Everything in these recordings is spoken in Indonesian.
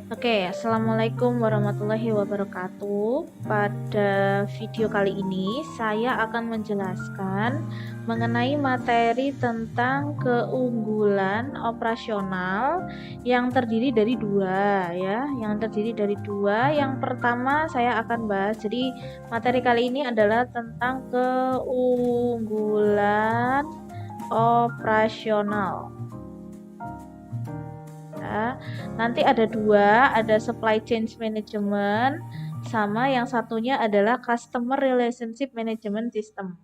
Oke, Assalamualaikum warahmatullahi wabarakatuh. Pada video kali ini, saya akan menjelaskan mengenai materi tentang keunggulan operasional yang terdiri dari dua, ya. Yang terdiri dari dua. Yang pertama saya akan bahas. Jadi, materi kali ini adalah tentang keunggulan operasional. Ya. Nanti ada dua, ada supply chain management, sama yang satunya adalah customer relationship management system.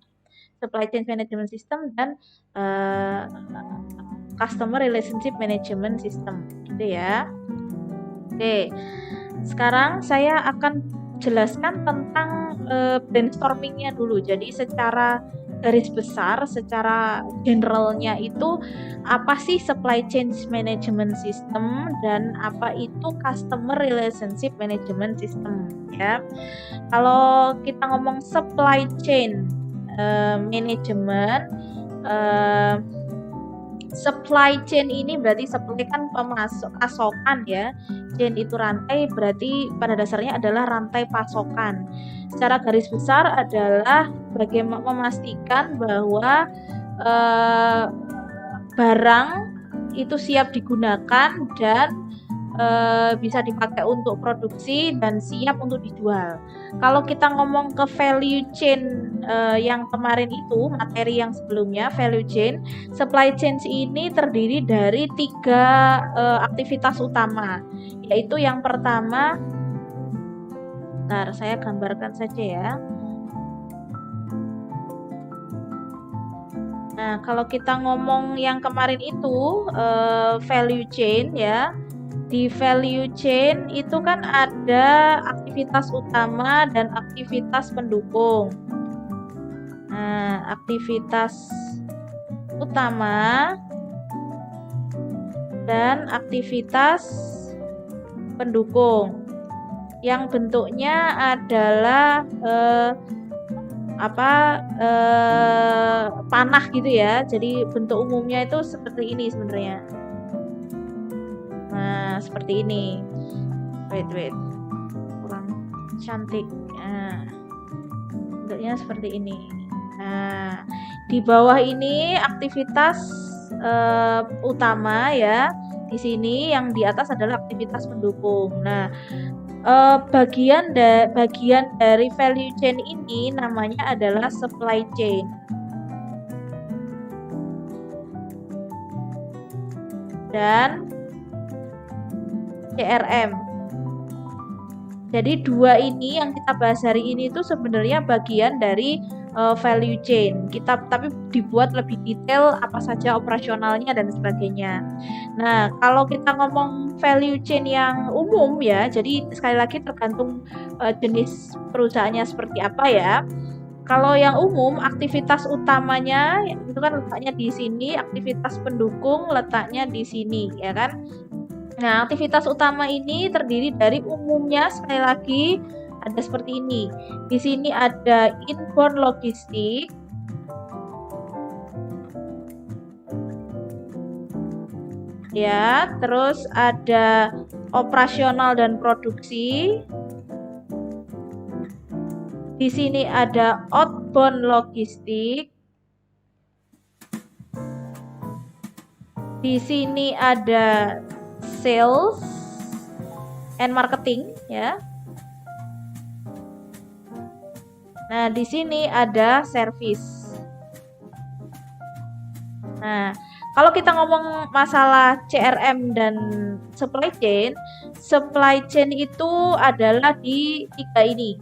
Supply chain management system dan uh, customer relationship management system, gitu ya. Oke, sekarang saya akan jelaskan tentang brainstormingnya dulu. Jadi secara garis besar, secara generalnya itu apa sih supply chain management system dan apa itu customer relationship management system, ya. Kalau kita ngomong supply chain management, supply chain ini berarti supply kan pasokan, ya. Chain itu rantai, berarti pada dasarnya adalah rantai pasokan. Secara garis besar adalah bagaimana memastikan bahwa barang itu siap digunakan dan bisa dipakai untuk produksi dan siap untuk dijual. Kalau kita ngomong ke value chain yang kemarin itu, materi yang sebelumnya, value chain, supply chain ini terdiri dari tiga aktivitas utama, yaitu yang pertama, bentar, saya gambarkan saja ya. Nah, kalau kita ngomong yang kemarin itu value chain, ya. Di value chain itu kan ada aktivitas utama dan aktivitas pendukung. Nah, aktivitas utama dan aktivitas pendukung yang bentuknya adalah panah gitu ya. Jadi bentuk umumnya itu seperti ini sebenarnya. Nah, seperti ini. Wait. Kurang cantik. Nah, bentuknya seperti ini. Nah, di bawah ini aktivitas utama, ya. Di sini yang di atas adalah aktivitas pendukung. Nah, bagian dari value chain ini namanya adalah supply chain. Dan CRM. Jadi dua ini yang kita bahas hari ini itu sebenarnya bagian dari value chain. Tapi dibuat lebih detail apa saja operasionalnya dan sebagainya. Nah, kalau kita ngomong value chain yang umum, ya, jadi sekali lagi tergantung jenis perusahaannya seperti apa, ya. Kalau yang umum, aktivitas utamanya itu kan letaknya di sini, aktivitas pendukung letaknya di sini, ya kan? Nah, aktivitas utama ini terdiri dari umumnya, sekali lagi, ada seperti ini. Di sini ada inbound logistik, ya, terus ada operasional dan produksi. Di sini ada outbound logistik. Di sini ada sales and marketing, ya. Nah, di sini ada service. Nah, kalau kita ngomong masalah CRM dan supply chain itu adalah di tiga ini.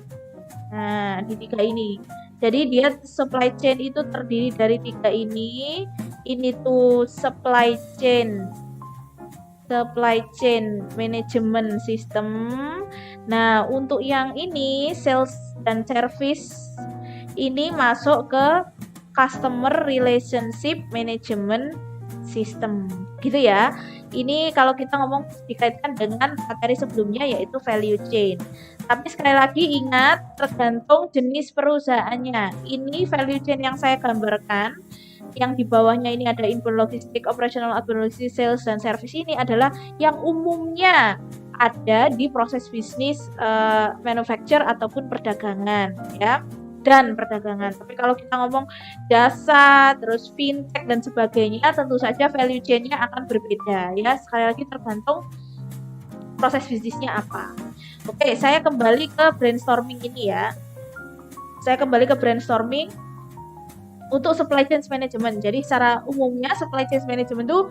Nah, di tiga ini. Jadi dia supply chain itu terdiri dari tiga ini. Ini tuh supply chain management system. Nah, untuk yang ini sales dan service ini masuk ke customer relationship management system, gitu ya. Ini kalau kita ngomong dikaitkan dengan materi sebelumnya yaitu value chain. Tapi sekali lagi ingat, tergantung jenis perusahaannya. Ini value chain yang saya gambarkan, yang di bawahnya ini ada inbound logistik, operational, outbound logistik, sales, dan service, ini adalah yang umumnya ada di proses bisnis manufacture ataupun perdagangan ya, dan perdagangan. Tapi kalau kita ngomong jasa, terus fintech dan sebagainya, tentu saja value chain-nya akan berbeda ya. Sekali lagi tergantung proses bisnisnya apa. Oke, saya kembali ke brainstorming ini ya. Saya kembali ke brainstorming untuk supply chain management. Jadi secara umumnya supply chain management itu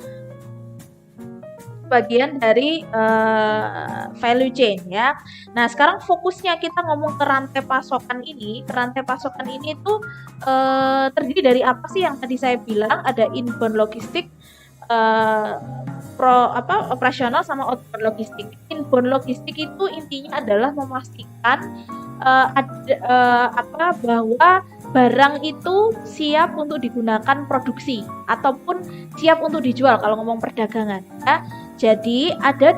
bagian dari value chain ya. Nah, sekarang fokusnya kita ngomong ke rantai pasokan ini. Rantai pasokan ini tuh terdiri dari apa sih yang tadi saya bilang? Ada inbound logistik, operasional sama outbound logistik. Inbound logistik itu intinya adalah memastikan bahwa barang itu siap untuk digunakan produksi ataupun siap untuk dijual kalau ngomong perdagangan ya. Jadi ada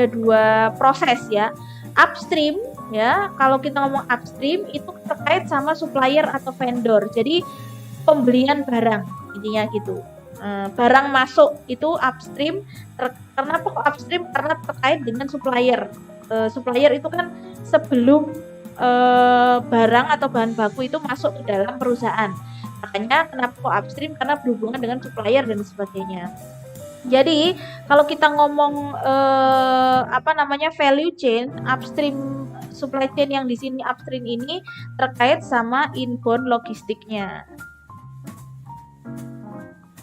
dua proses ya. Upstream ya, kalau kita ngomong upstream itu terkait sama supplier atau vendor. Jadi pembelian barang intinya gitu. Barang masuk itu upstream. Kenapa kok upstream? Karena terkait dengan supplier. Supplier itu kan sebelum barang atau bahan baku itu masuk ke dalam perusahaan. Makanya kenapa kok upstream? Karena berhubungan dengan supplier dan sebagainya. Jadi kalau kita ngomong value chain, upstream supply chain yang di sini upstream ini terkait sama inbound logistiknya.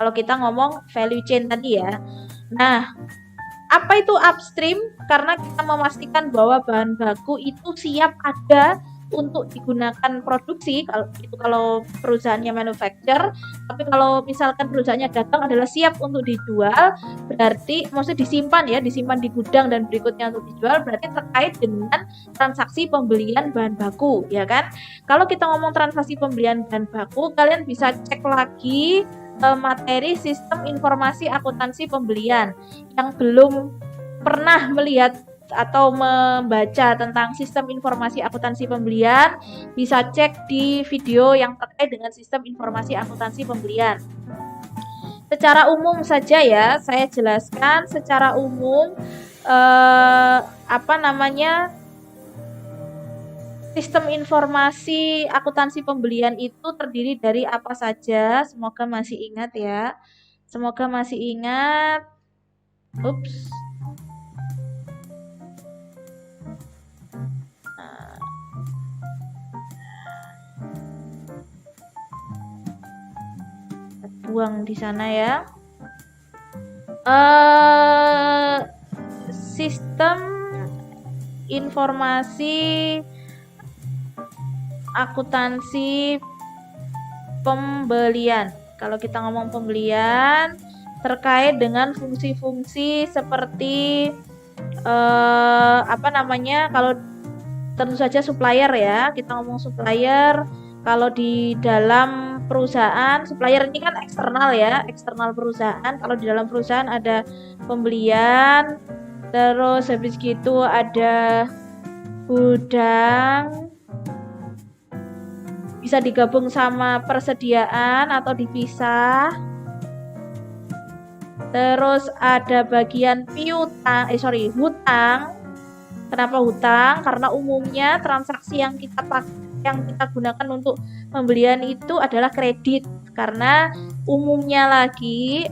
Kalau kita ngomong value chain tadi ya. Nah, apa itu upstream? Karena kita memastikan bahwa bahan baku itu siap ada untuk digunakan produksi, kalau perusahaannya manufacture. Tapi kalau misalkan perusahaannya dagang adalah siap untuk dijual, berarti maksudnya disimpan di gudang dan berikutnya untuk dijual, berarti terkait dengan transaksi pembelian bahan baku, ya kan? Kalau kita ngomong transaksi pembelian bahan baku, kalian bisa cek lagi materi sistem informasi akuntansi pembelian. Yang belum pernah melihat atau membaca tentang sistem informasi akuntansi pembelian, bisa cek di video yang terkait dengan sistem informasi akuntansi pembelian. Secara umum saja ya, saya jelaskan secara umum sistem informasi akuntansi pembelian itu terdiri dari apa saja? Semoga masih ingat ya. Semoga masih ingat. Ups. Buang di sana ya. Sistem informasi akuntansi pembelian. Kalau kita ngomong pembelian terkait dengan fungsi-fungsi seperti kalau tentu saja supplier ya. Kita ngomong supplier. Kalau di dalam perusahaan, supplier ini kan eksternal ya, eksternal perusahaan. Kalau di dalam perusahaan ada pembelian, terus habis gitu ada gudang, bisa digabung sama persediaan atau dipisah. Terus ada bagian hutang. Kenapa hutang? Karena umumnya transaksi yang kita gunakan untuk pembelian itu adalah kredit. Karena umumnya lagi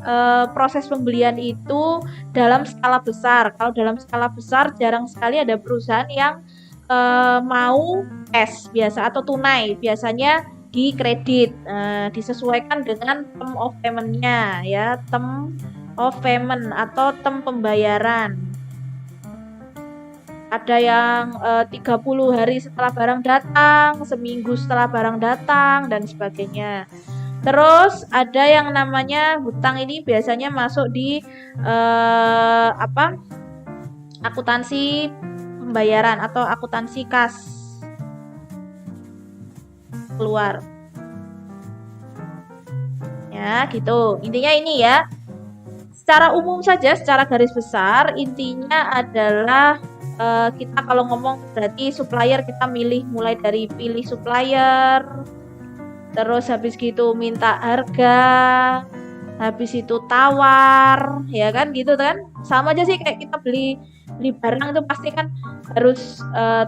proses pembelian itu dalam skala besar. Kalau dalam skala besar jarang sekali ada perusahaan yang mau cash biasa atau tunai, biasanya di kredit, disesuaikan dengan term of payment-nya ya, term of payment atau term pembayaran. Ada yang 30 hari setelah barang datang, seminggu setelah barang datang dan sebagainya. Terus ada yang namanya hutang, ini biasanya masuk di akuntansi pembayaran atau akuntansi kas keluar. Ya, gitu. Intinya ini ya. Secara umum saja, secara garis besar, intinya adalah kita kalau ngomong berarti supplier kita mulai dari pilih supplier, terus habis gitu minta harga, habis itu tawar, ya kan gitu kan. Sama aja sih kayak kita beli beli barang itu pasti kan harus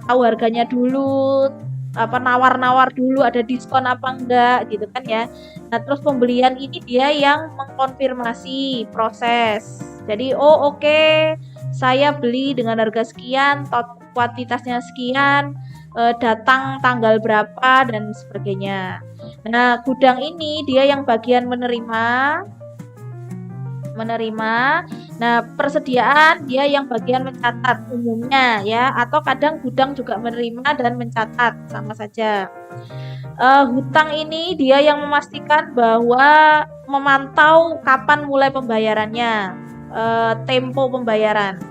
tahu harganya dulu, apa nawar-nawar dulu ada diskon apa enggak gitu kan ya. Nah, terus pembelian ini dia yang mengkonfirmasi proses. Jadi, oh oke, saya beli dengan harga sekian, kuantitasnya sekian, datang tanggal berapa dan sebagainya. Nah, gudang ini dia yang bagian menerima. Nah, persediaan dia yang bagian mencatat umumnya ya, atau kadang gudang juga menerima dan mencatat, sama saja. Hutang ini dia yang memastikan bahwa memantau kapan mulai pembayarannya, tempo pembayaran.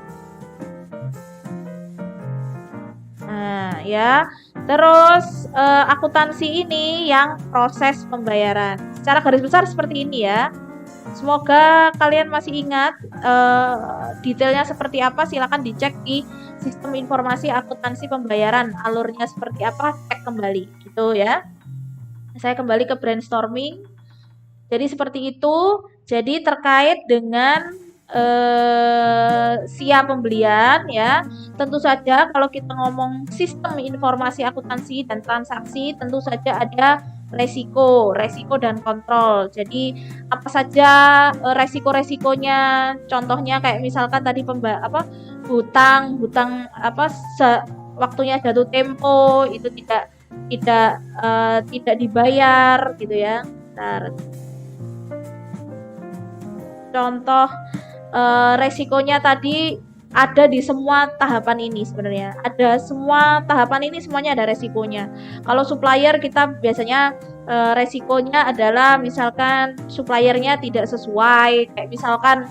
Nah, ya. Terus akuntansi ini yang proses pembayaran. Secara garis besar seperti ini ya. Semoga kalian masih ingat detailnya seperti apa. Silakan dicek di sistem informasi akuntansi pembayaran. Alurnya seperti apa, cek kembali gitu ya. Saya kembali ke brainstorming. Jadi seperti itu. Jadi terkait dengan siap pembelian ya, tentu saja kalau kita ngomong sistem informasi akuntansi dan transaksi, tentu saja ada resiko dan kontrol. Jadi apa saja resiko-resikonya, contohnya kayak misalkan tadi hutang apa waktunya jatuh tempo itu tidak dibayar gitu ya. Bentar. Contoh resikonya tadi ada di semua tahapan ini sebenarnya. Ada semua tahapan ini semuanya ada resikonya. Kalau supplier kita biasanya resikonya adalah misalkan suppliernya tidak sesuai, kayak misalkan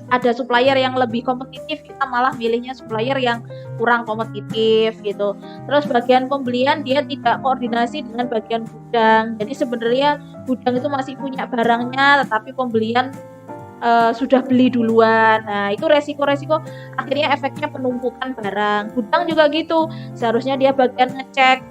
ada supplier yang lebih kompetitif, kita malah milihnya supplier yang kurang kompetitif gitu. Terus bagian pembelian dia tidak koordinasi dengan bagian gudang. Jadi sebenarnya gudang itu masih punya barangnya, tetapi pembelian sudah beli duluan. Nah, itu resiko-resiko akhirnya efeknya penumpukan barang. Gudang juga gitu. Seharusnya dia bagian ngecek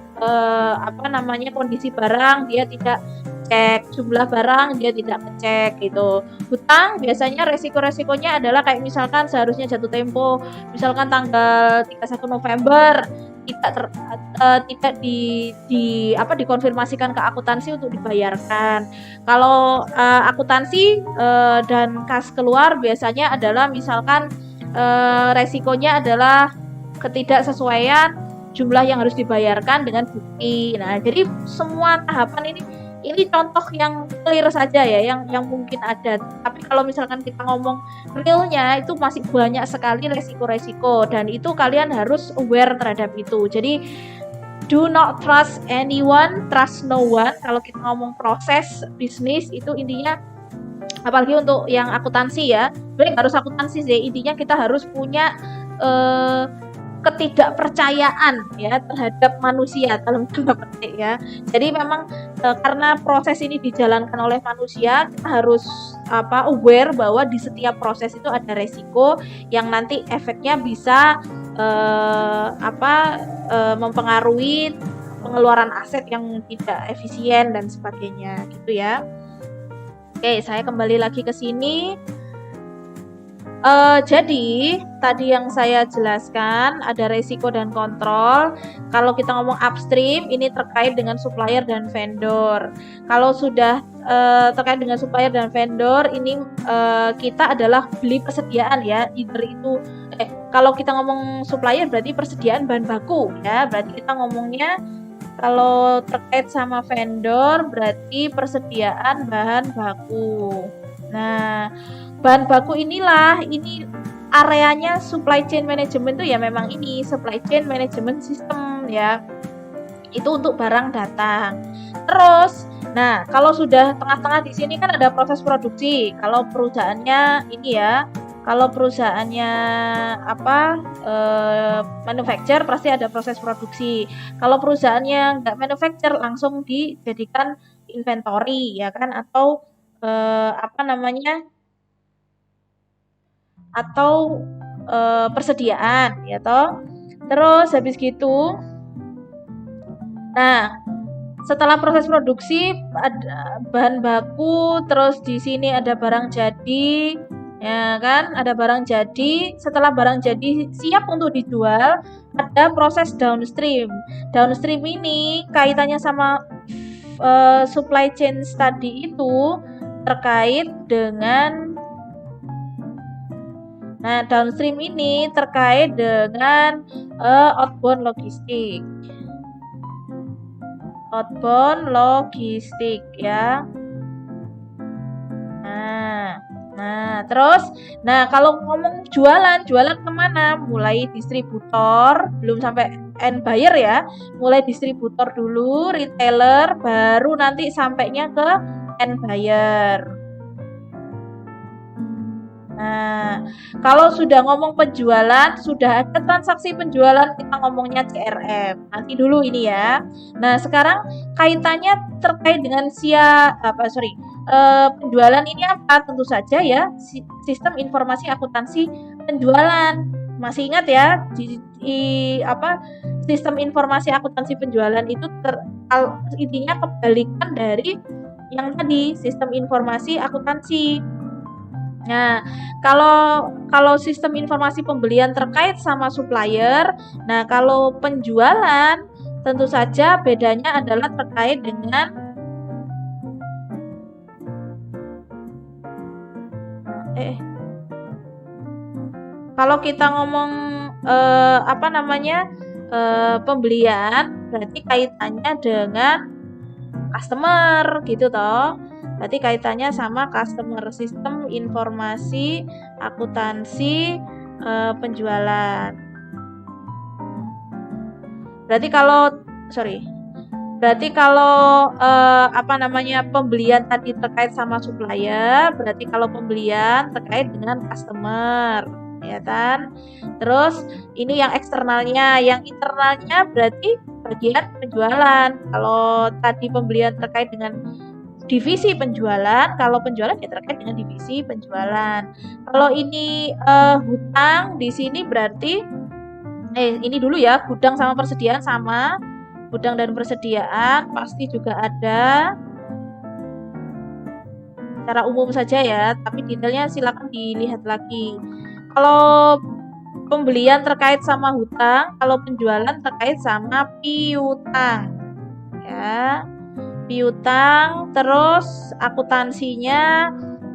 kondisi barang, dia tidak cek jumlah barang, dia tidak ngecek gitu. Hutang biasanya resiko-resikonya adalah kayak misalkan seharusnya jatuh tempo, misalkan tanggal 31 November tidak dikonfirmasikan ke akuntansi untuk dibayarkan. Kalau akuntansi dan kas keluar biasanya adalah misalkan resikonya adalah ketidaksesuaian jumlah yang harus dibayarkan dengan bukti. Nah, jadi semua tahapan ini contoh yang clear saja ya, yang mungkin ada. Tapi kalau misalkan kita ngomong realnya itu masih banyak sekali resiko-resiko dan itu kalian harus aware terhadap itu. Jadi do not trust anyone, trust no one. Kalau kita ngomong proses bisnis itu intinya, apalagi untuk yang akuntansi ya, sebenarnya nggak harus akuntansi sih, intinya kita harus punya ketidakpercayaan ya terhadap manusia dalam tanda petik ya. Jadi memang karena proses ini dijalankan oleh manusia, kita harus aware bahwa di setiap proses itu ada resiko yang nanti efeknya bisa mempengaruhi pengeluaran aset yang tidak efisien dan sebagainya gitu ya. Oke, saya kembali lagi ke sini. Jadi tadi yang saya jelaskan ada resiko dan kontrol. Kalau kita ngomong upstream ini terkait dengan supplier dan vendor. Kalau sudah terkait dengan supplier dan vendor ini kita adalah beli persediaan ya. Either itu kalau kita ngomong supplier berarti persediaan bahan baku ya. Berarti kita ngomongnya kalau terkait sama vendor berarti persediaan bahan baku. Nah, bahan baku ini areanya supply chain management itu ya memang ini supply chain management system ya. Itu untuk barang datang. Terus, nah kalau sudah tengah-tengah di sini kan ada proses produksi. Kalau perusahaannya ini ya, kalau perusahaannya manufacture pasti ada proses produksi. Kalau perusahaannya nggak manufacture langsung dijadikan inventory ya kan, atau atau persediaan ya toh. Terus habis gitu, nah Setelah proses produksi ada bahan baku, terus di sini ada barang jadi, ya kan? Ada barang jadi. Setelah barang jadi siap untuk dijual, ada proses downstream. Downstream ini kaitannya sama supply chain tadi itu terkait dengan downstream ini terkait dengan outbound logistik. Outbound logistik ya. Terus kalau ngomong jualan kemana? Mulai distributor, belum sampai end buyer ya. Mulai distributor dulu, retailer, baru nanti sampainya ke end buyer. Kalau sudah ngomong penjualan, sudah ada transaksi penjualan, kita ngomongnya CRM. Nanti dulu ini ya. Nah, sekarang kaitannya terkait dengan penjualan ini apa? Tentu saja ya, sistem informasi akuntansi penjualan. Masih ingat ya, sistem informasi akuntansi penjualan itu intinya kebalikan dari yang tadi, sistem informasi akuntansi. Nah, kalau sistem informasi pembelian terkait sama supplier, kalau penjualan tentu saja bedanya adalah terkait dengan kalau kita ngomong pembelian, berarti kaitannya dengan customer gitu toh. Berarti kaitannya sama customer, sistem informasi akuntansi penjualan. Berarti kalau pembelian tadi terkait sama supplier, berarti kalau pembelian terkait dengan customer, ya kan? Terus ini yang eksternalnya, yang internalnya berarti bagian penjualan. Kalau tadi pembelian terkait dengan divisi penjualan, kalau penjualan ya terkait dengan divisi penjualan. Kalau ini hutang di sini berarti ini dulu ya, gudang sama persediaan sama. Gudang dan persediaan pasti juga ada. Secara umum saja ya, tapi detailnya silakan dilihat lagi. Kalau pembelian terkait sama hutang, kalau penjualan terkait sama piutang. Ya. Piutang, terus akuntansinya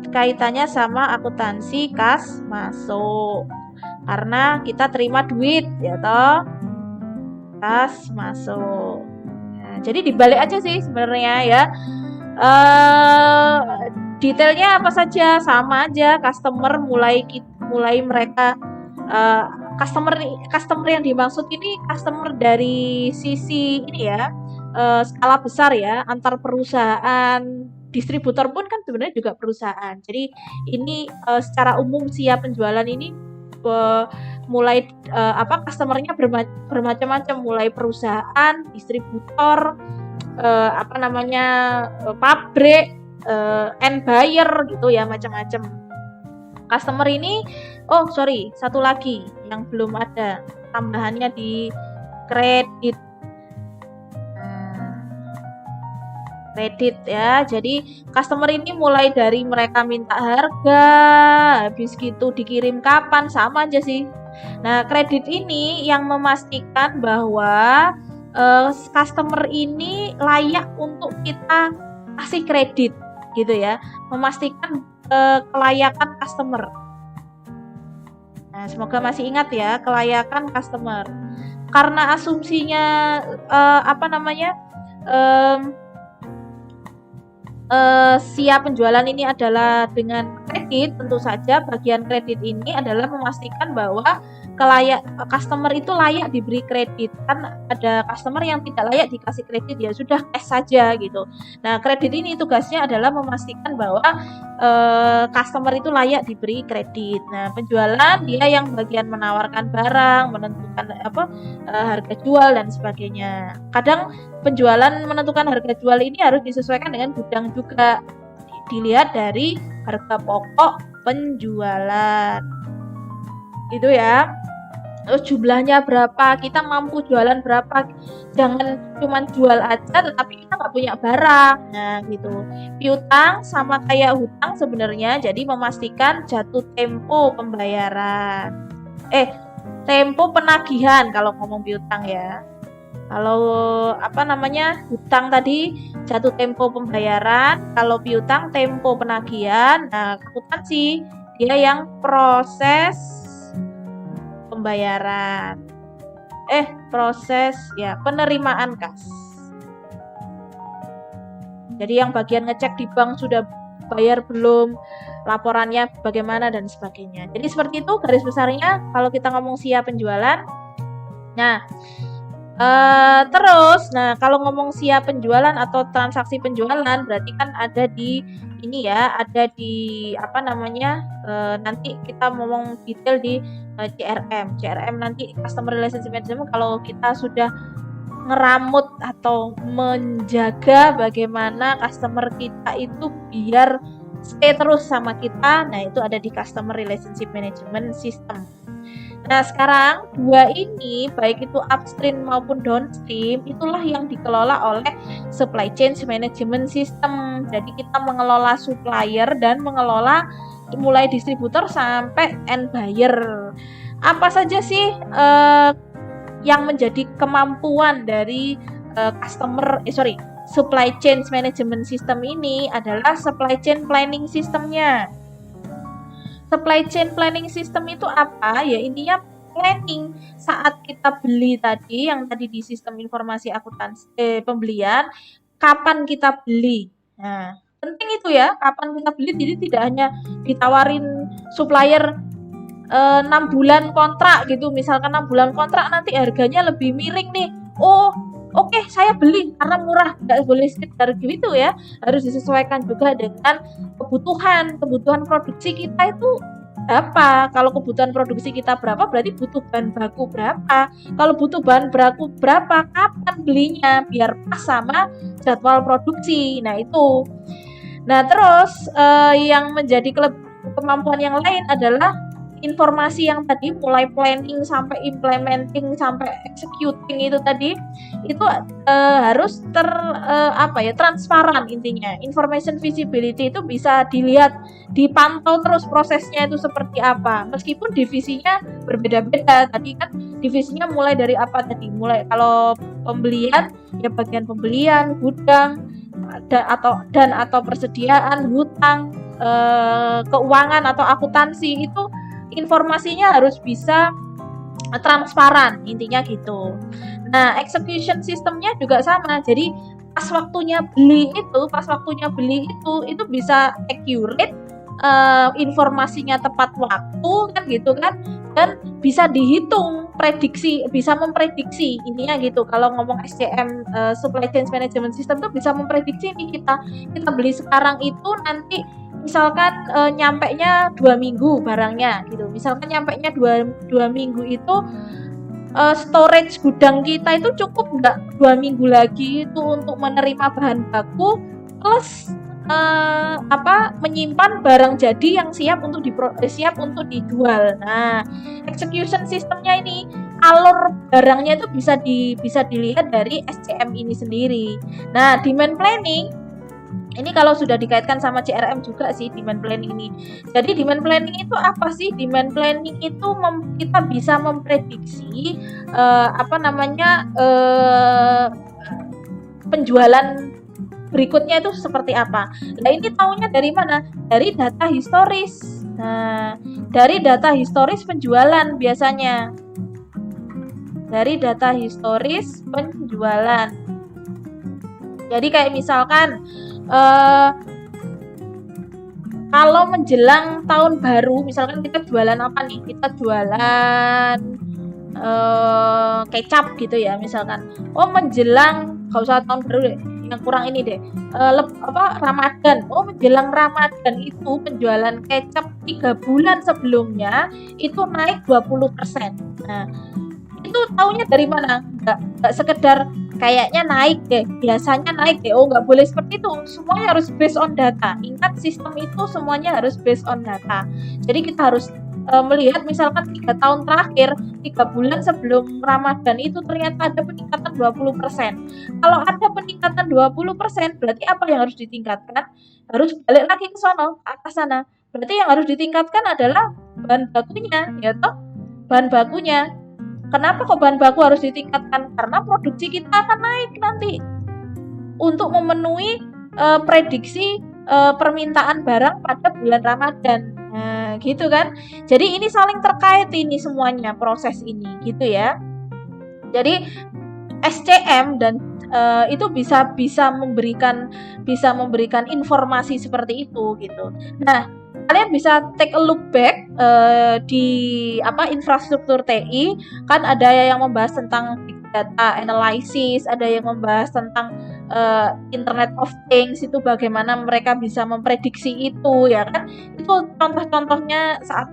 kaitannya sama akuntansi kas masuk. Karena kita terima duit ya toh. Kas masuk. Nah, jadi dibalik aja sih sebenarnya ya. Detailnya apa saja sama aja, customer mulai mereka customer yang dimaksud ini customer dari sisi ini ya. Skala besar ya, antar perusahaan, distributor pun kan sebenarnya juga perusahaan. Jadi ini secara umum siap penjualan ini mulai customernya bermacam-macam, mulai perusahaan, distributor, pabrik, end buyer gitu ya, macam-macam. Customer ini, satu lagi yang belum ada tambahannya di kredit. Kredit ya, jadi customer ini mulai dari mereka minta harga, habis gitu dikirim kapan, sama aja sih. Nah, kredit ini yang memastikan bahwa customer ini layak untuk kita kasih kredit gitu ya, memastikan kelayakan customer. Nah, semoga masih ingat ya, kelayakan customer. Karena asumsinya siap penjualan ini adalah dengan kredit, tentu saja bagian kredit ini adalah memastikan bahwa customer itu layak diberi kredit. Kan ada customer yang tidak layak dikasih kredit, ya sudah cash saja gitu. Nah, kredit ini tugasnya adalah memastikan bahwa customer itu layak diberi kredit. Nah, penjualan dia yang bagian menawarkan barang, menentukan harga jual dan sebagainya. Kadang penjualan menentukan harga jual ini harus disesuaikan dengan gudang juga. Dilihat dari harga pokok penjualan. Gitu ya. jumlahnya berapa, kita mampu jualan berapa. Jangan cuma jual aja tetapi kita nggak punya barang. Nah, gitu. Piutang sama kayak hutang sebenarnya, jadi memastikan jatuh tempo pembayaran. Tempo penagihan kalau ngomong piutang ya. Kalau hutang tadi jatuh tempo pembayaran, kalau piutang tempo penagihan. Nah, akuntansi dia yang proses pembayaran. Proses penerimaan kas. Jadi yang bagian ngecek di bank sudah bayar belum, laporannya bagaimana dan sebagainya. Jadi seperti itu garis besarnya kalau kita ngomong SIA penjualan. Nah, terus kalau ngomong SIA penjualan atau transaksi penjualan berarti kan ada di nanti kita ngomong detail di CRM nanti Customer Relationship Management. Kalau kita sudah ngeramut atau menjaga bagaimana customer kita itu biar stay terus sama kita, nah itu ada di Customer Relationship Management System. Nah, sekarang dua ini, baik itu upstream maupun downstream, itulah yang dikelola oleh Supply Chain Management System. Jadi kita mengelola supplier dan mengelola mulai distributor sampai end buyer. Apa saja sih yang menjadi kemampuan dari Supply Chain Management System ini adalah Supply Chain Planning Systemnya. Supply Chain Planning System itu apa? Ya intinya planning saat kita beli tadi, yang tadi di sistem informasi akuntansi pembelian, kapan kita beli. Nah, penting itu ya, kapan kita beli. Jadi tidak hanya ditawarin supplier 6 bulan kontrak gitu. Misalkan 6 bulan kontrak nanti harganya lebih miring nih. Oke, saya beli karena murah, nggak boleh sekedar gitu ya, harus disesuaikan juga dengan kebutuhan produksi kita itu berapa. Kalau kebutuhan produksi kita berapa, berarti butuh bahan baku berapa. Kalau butuh bahan baku berapa, kapan belinya, biar pas sama jadwal produksi. Nah itu. Nah terus yang menjadi kemampuan yang lain adalah informasi yang tadi mulai planning sampai implementing sampai executing itu tadi itu harus transparan. Intinya information visibility itu bisa dilihat, dipantau terus prosesnya itu seperti apa, meskipun divisinya berbeda-beda. Tadi kan divisinya mulai dari apa tadi, mulai kalau pembelian ya bagian pembelian, gudang atau persediaan, hutang, keuangan atau akuntansi, itu informasinya harus bisa transparan, intinya gitu. Nah, execution sistemnya juga sama. Jadi pas waktunya beli itu bisa accurate, informasinya tepat waktu kan gitu kan, dan bisa dihitung, bisa memprediksi, intinya gitu. Kalau ngomong SCM, Supply Chain Management System tuh bisa memprediksi nih, kita beli sekarang itu nanti misalkan nyampenya 2 minggu barangnya gitu. Misalkan nyampenya 2 minggu itu storage gudang kita itu cukup nggak 2 minggu lagi itu untuk menerima bahan baku plus menyimpan barang jadi yang siap untuk dijual. Nah, execution sistemnya ini, alur barangnya itu bisa dilihat dari SCM ini sendiri. Nah, demand planning ini kalau sudah dikaitkan sama CRM juga sih demand planning ini. Jadi demand planning itu apa sih? Demand planning itu kita bisa memprediksi penjualan berikutnya itu seperti apa. Nah, ini tahunya dari mana? Dari data historis. Nah, dari data historis penjualan biasanya. Dari data historis penjualan. Jadi kayak misalkan kalau menjelang tahun baru, misalkan kita jualan apa nih? Kita jualan kecap gitu ya, misalkan. Menjelang, gak usah tahun baru deh, yang kurang ini deh. Ramadan. Menjelang Ramadan itu penjualan kecap 3 bulan sebelumnya itu naik 20%. Nah, itu taunya dari mana? Nggak sekedar kayaknya naik deh, biasanya naik deh. Nggak boleh seperti itu. Semuanya harus based on data. Ingat, sistem itu semuanya harus based on data. Jadi kita harus melihat misalkan 3 tahun terakhir, 3 bulan sebelum Ramadan itu ternyata ada peningkatan 20%. Kalau ada peningkatan 20%, berarti apa yang harus ditingkatkan? Harus balik lagi ke sono, ke atas sana. Berarti yang harus ditingkatkan adalah bahan bakunya, ya toh? Bahan bakunya. Kenapa kok bahan baku harus ditingkatkan? Karena produksi kita akan naik nanti untuk memenuhi prediksi permintaan barang pada bulan Ramadan. Nah, gitu kan. Jadi ini saling terkait ini semuanya, proses ini, gitu ya. Jadi SCM dan itu bisa memberikan informasi seperti itu gitu. Nah, kalian bisa take a look back di infrastruktur TI, kan ada yang membahas tentang big data analysis, ada yang membahas tentang Internet of Things, itu bagaimana mereka bisa memprediksi itu, ya kan. Itu contoh-contohnya saat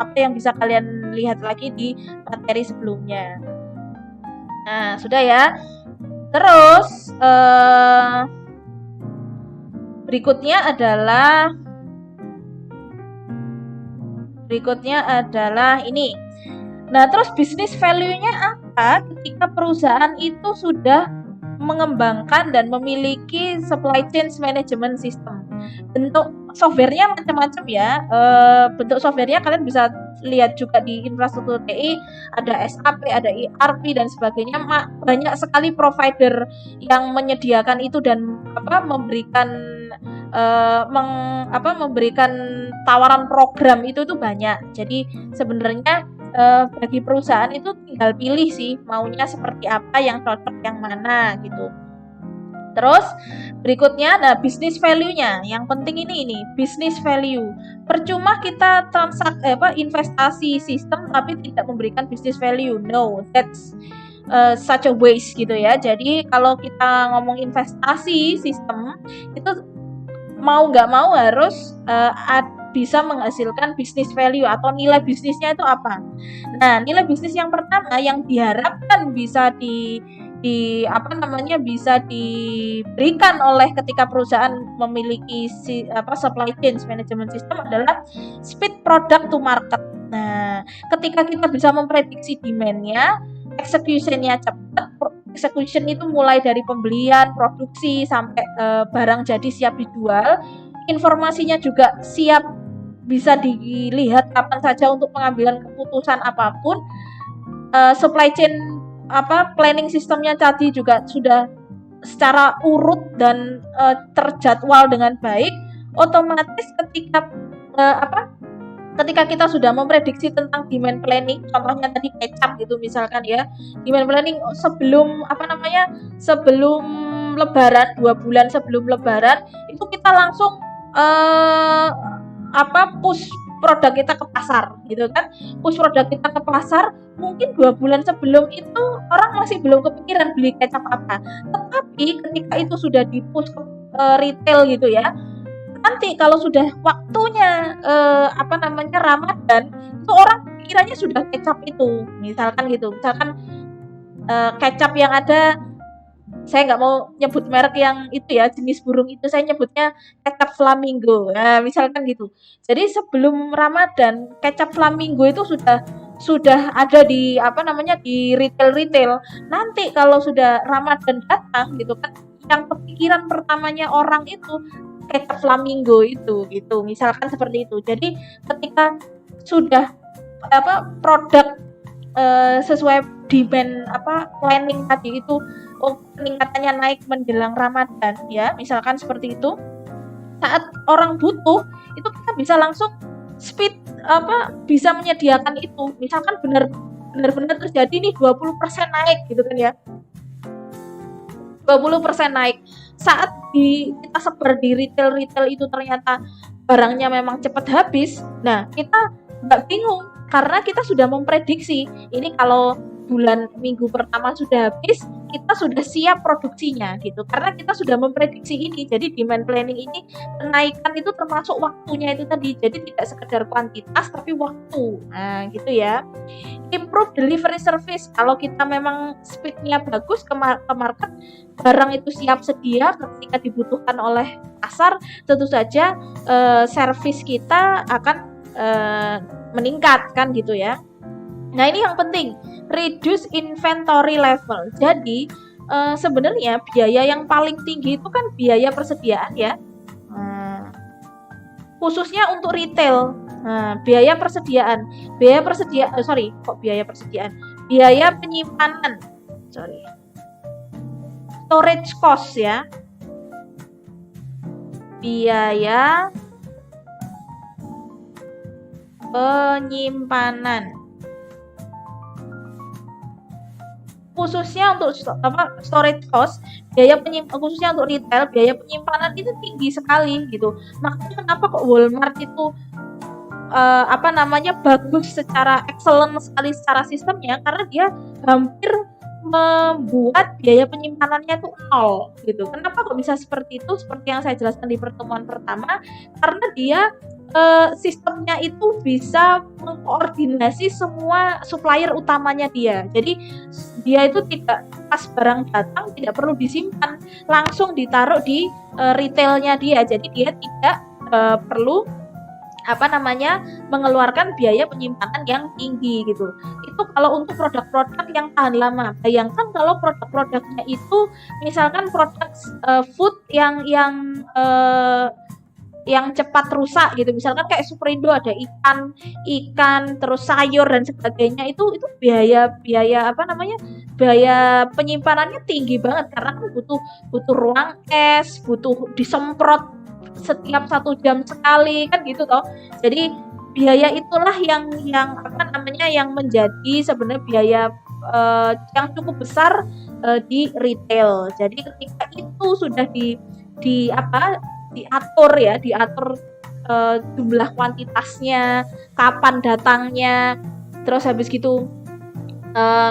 apa yang bisa kalian lihat lagi di materi sebelumnya. Nah, sudah ya. Terus berikutnya adalah ini. Nah, terus bisnis value-nya apa ketika perusahaan itu sudah mengembangkan dan memiliki supply chain management system. Bentuk softwarenya macam-macam ya. Bentuk softwarenya kalian bisa lihat juga di infrastruktur TI, ada SAP, ada ERP dan sebagainya. Banyak sekali provider yang menyediakan itu dan memberikan tawaran program itu banyak. Jadi sebenarnya bagi perusahaan itu tinggal pilih sih maunya seperti apa, yang cocok yang mana gitu. Terus berikutnya ada business value-nya. Yang penting ini business value. Percuma kita investasi sistem tapi tidak memberikan business value. No, that's such a waste gitu ya. Jadi kalau kita ngomong investasi sistem itu mau nggak mau harus bisa menghasilkan business value atau nilai bisnisnya itu apa. Nah, nilai bisnis yang pertama yang diharapkan bisa bisa diberikan oleh ketika perusahaan memiliki supply chain management system adalah speed product to market. Nah, ketika kita bisa memprediksi demand-nya, execution-nya cepat. Execution itu mulai dari pembelian, produksi sampai barang jadi siap dijual. Informasinya juga siap, bisa dilihat kapan saja untuk pengambilan keputusan apapun. Supply chain planning sistemnya tadi juga sudah secara urut dan terjadwal dengan baik. Otomatis ketika kita sudah memprediksi tentang demand planning, contohnya tadi kecap gitu misalkan ya, demand planning sebelum Lebaran, 2 bulan sebelum Lebaran itu kita langsung push produk kita ke pasar gitu kan. Push produk kita ke pasar, mungkin 2 bulan sebelum itu orang masih belum kepikiran beli kecap apa. Tetapi ketika itu sudah di-push ke retail gitu ya, nanti kalau sudah waktunya Ramadan, itu orang pikirannya sudah kecap itu. Misalkan gitu. Kecap yang ada, saya nggak mau nyebut merek yang itu ya, jenis burung itu, saya nyebutnya kecap flamingo. Nah, misalkan gitu. Jadi sebelum Ramadan, kecap flamingo itu sudah ada di di retail. Nanti kalau sudah Ramadan datang gitu kan, yang kepikiran pertamanya orang itu kecap flamingo itu gitu. Misalkan seperti itu. Jadi ketika sudah produk sesuai demand planning tadi itu peningkatannya naik menjelang Ramadan ya, misalkan seperti itu, saat orang butuh itu kita bisa langsung speed bisa menyediakan itu. Misalkan benar-benar terjadi nih 20% naik gitu kan ya, 20% naik saat kita sebar di retail itu ternyata barangnya memang cepat habis. Nah, kita nggak bingung karena kita sudah memprediksi ini kalau minggu pertama sudah habis, kita sudah siap produksinya gitu. Karena kita sudah memprediksi ini. Jadi demand planning ini kenaikan itu termasuk waktunya itu tadi. Jadi tidak sekedar kuantitas tapi waktu. Nah, gitu ya. Improve delivery service. Kalau kita memang speednya bagus ke market, barang itu siap sedia ketika dibutuhkan oleh pasar, tentu saja service kita akan meningkat kan gitu ya. Nah, ini yang penting, reduce inventory level. Jadi sebenarnya biaya yang paling tinggi itu kan biaya persediaan ya. Khususnya untuk retail. Nah, biaya penyimpanan. Storage cost ya. Biaya penyimpanan. Khususnya untuk storage cost, khususnya untuk retail, biaya penyimpanan itu tinggi sekali gitu. Makanya kenapa kok Walmart itu bagus secara excellent sekali secara sistemnya, karena dia hampir membuat biaya penyimpanannya itu 0 gitu. Kenapa kok bisa seperti itu? Seperti yang saya jelaskan di pertemuan pertama, karena dia sistemnya itu bisa mengkoordinasi semua supplier utamanya dia. Jadi dia itu tidak pas barang datang tidak perlu disimpan, langsung ditaruh di retailnya dia. Jadi dia tidak perlu mengeluarkan biaya penyimpanan yang tinggi gitu. Itu kalau untuk produk-produk yang tahan lama. Bayangkan kalau produk-produknya itu misalkan produk food yang cepat rusak gitu, misalkan kayak Superindo ada ikan terus sayur dan sebagainya, itu biaya penyimpanannya tinggi banget karena kan butuh ruang es, butuh disemprot setiap 1 jam sekali kan gitu toh. Jadi biaya itulah yang menjadi sebenarnya biaya yang cukup besar di retail. Jadi ketika itu sudah diatur jumlah kuantitasnya, kapan datangnya, terus habis gitu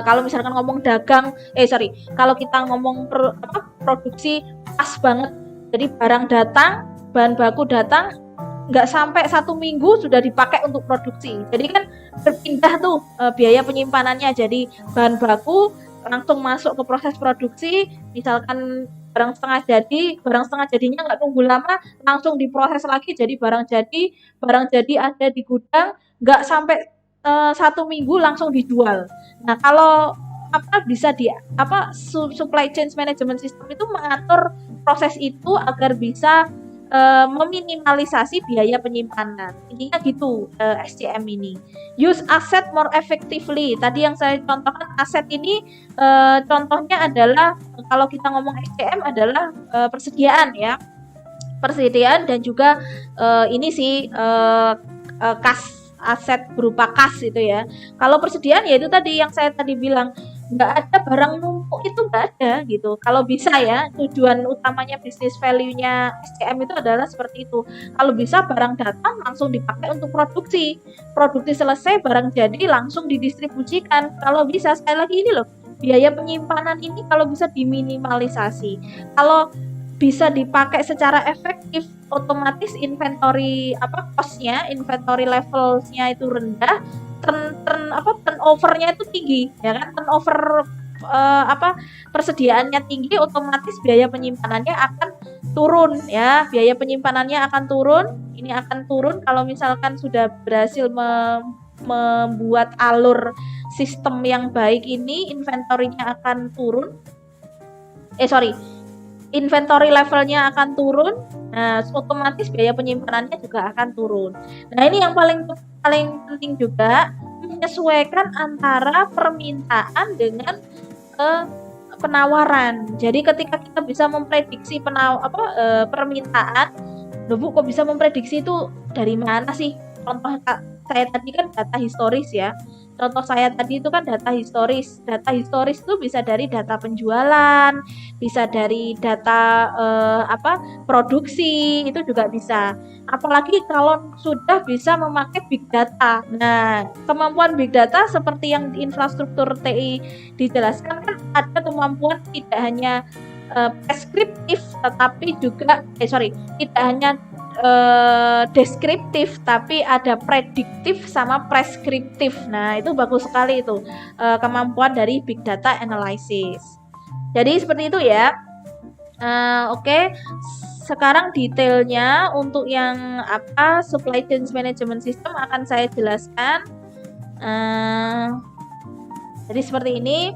kalau misalkan ngomong kalau kita ngomong produksi pas banget, jadi bahan baku datang nggak sampai 1 minggu sudah dipakai untuk produksi, jadi kan berpindah tuh biaya penyimpanannya, jadi bahan baku langsung masuk ke proses produksi, misalkan barang setengah jadinya nggak tunggu lama, langsung diproses lagi jadi barang jadi ada di gudang, nggak sampai 1 minggu langsung dijual. Nah, kalau bisa supply chain management system itu mengatur proses itu agar bisa meminimalisasi biaya penyimpanan. Intinya gitu SCM ini. Use asset more effectively. Tadi yang saya contohkan aset ini contohnya adalah kalau kita ngomong SCM adalah persediaan ya. Persediaan dan juga kas, aset berupa kas itu ya. Kalau persediaan ya itu tadi yang saya tadi bilang, nggak ada barang numpuk, itu nggak ada gitu. Kalau bisa ya, tujuan utamanya bisnis value-nya SCM itu adalah seperti itu. Kalau bisa barang datang langsung dipakai untuk produksi selesai barang jadi langsung didistribusikan. Kalau bisa, sekali lagi ini loh, biaya penyimpanan ini kalau bisa diminimalisasi, kalau bisa dipakai secara efektif, otomatis inventory cost-nya, inventory level-nya itu rendah, turnover-nya itu tinggi ya kan, turnover persediaannya tinggi, otomatis biaya penyimpanannya akan turun ya, biaya penyimpanannya akan turun. Ini akan turun kalau misalkan sudah berhasil membuat alur sistem yang baik ini, inventory-nya akan turun. Inventory levelnya akan turun, nah otomatis biaya penyimpanannya juga akan turun. Nah, ini yang paling penting juga, menyesuaikan antara permintaan dengan penawaran. Jadi ketika kita bisa memprediksi permintaan, loh Bu, kok bisa memprediksi itu dari mana sih? Contoh saya tadi kan data historis ya. Contoh saya tadi itu kan data historis. Data historis itu bisa dari data penjualan, bisa dari data produksi, itu juga bisa. Apalagi kalau sudah bisa memakai big data. Nah, kemampuan big data seperti yang di infrastruktur TI dijelaskan kan, ada kemampuan tidak hanya preskriptif, tetapi juga tidak hanya deskriptif, tapi ada prediktif sama preskriptif. Nah, itu bagus sekali itu kemampuan dari big data analysis. Jadi seperti itu ya. Oke. sekarang detailnya untuk yang supply chain management system akan saya jelaskan. Jadi seperti ini.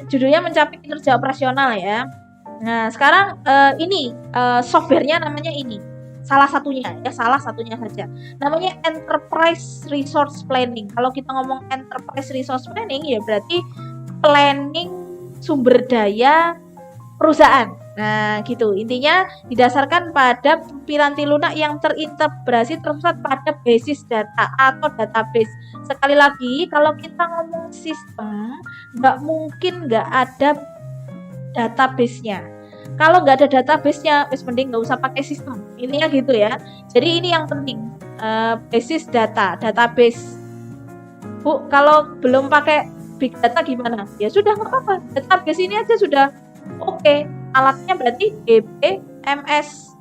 Judulnya mencapai kinerja operasional ya. Nah, sekarang ini softwarenya namanya ini. Salah satunya saja. Namanya Enterprise Resource Planning. Kalau kita ngomong Enterprise Resource Planning ya berarti planning sumber daya perusahaan. Nah, gitu. Intinya didasarkan pada piranti lunak yang terintegrasi terpusat pada basis data atau database. Sekali lagi, kalau kita ngomong sistem, nggak mungkin nggak ada database-nya. Kalau nggak ada database-nya, mending nggak usah pakai sistem. Intinya gitu ya. Jadi ini yang penting, basis data, database. Bu, kalau belum pakai big data gimana? Ya sudah, nggak apa-apa. Database ini aja sudah oke. Alatnya berarti DBMS.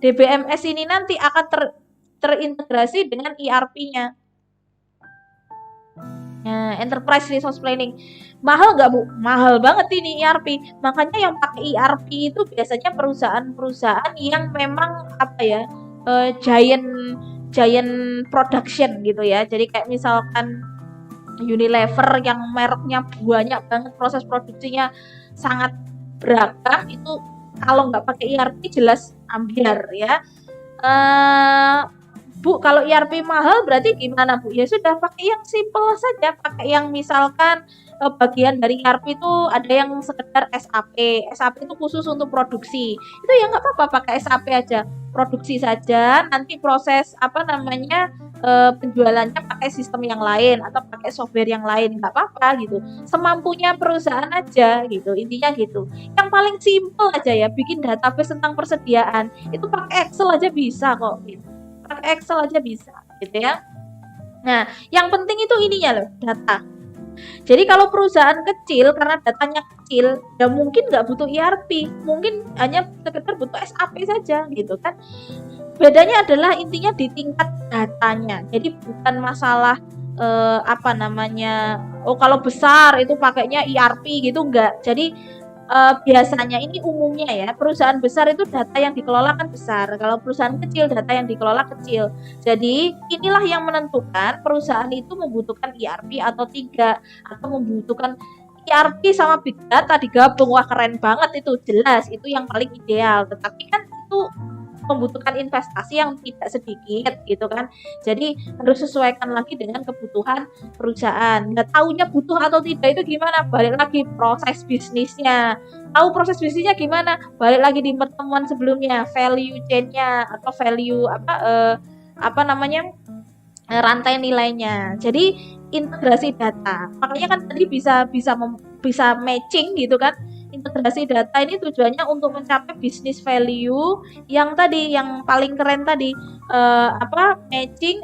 DBMS ini nanti akan terintegrasi dengan ERP-nya. Nah, Enterprise Resource Planning. Mahal nggak Bu? Mahal banget ini ERP. Makanya yang pakai ERP itu biasanya perusahaan-perusahaan yang memang giant production gitu ya. Jadi kayak misalkan Unilever yang mereknya banyak banget, proses produksinya sangat beragam, itu kalau nggak pakai ERP jelas ambiar ya. Bu, kalau ERP mahal berarti gimana Bu? Ya sudah, pakai yang simple saja, pakai yang misalkan bagian dari ERP itu ada yang sekedar SAP. SAP itu khusus untuk produksi. Itu ya nggak apa-apa, pakai SAP aja, produksi saja. Nanti proses penjualannya pakai sistem yang lain atau pakai software yang lain, nggak apa-apa gitu. Semampunya perusahaan aja gitu, intinya gitu. Yang paling simple aja ya, bikin database tentang persediaan itu pakai Excel aja bisa kok gitu. Pakai Excel aja bisa gitu ya. Nah, yang penting itu ininya loh, data. Jadi kalau perusahaan kecil karena datanya kecil, ya mungkin nggak butuh ERP, mungkin hanya sekedar butuh SAP saja gitu kan. Bedanya adalah intinya di tingkat datanya. Jadi bukan masalah kalau besar itu pakainya ERP gitu, enggak. Jadi biasanya ini umumnya ya, perusahaan besar itu data yang dikelola kan besar. Kalau perusahaan kecil, data yang dikelola kecil. Jadi inilah yang menentukan perusahaan itu membutuhkan ERP atau tidak, atau membutuhkan ERP sama big data digabung. Wah, keren banget itu, jelas itu yang paling ideal. Tetapi kan itu membutuhkan investasi yang tidak sedikit gitu kan. Jadi harus sesuaikan lagi dengan kebutuhan perusahaan. Nggak taunya butuh atau tidak itu gimana? Balik lagi proses bisnisnya. Tahu proses bisnisnya gimana? Balik lagi di pertemuan sebelumnya, value chain-nya atau value rantai nilainya. Jadi integrasi data. Makanya kan tadi bisa matching gitu kan. Integrasi data ini tujuannya untuk mencapai business value yang tadi, yang paling keren tadi, matching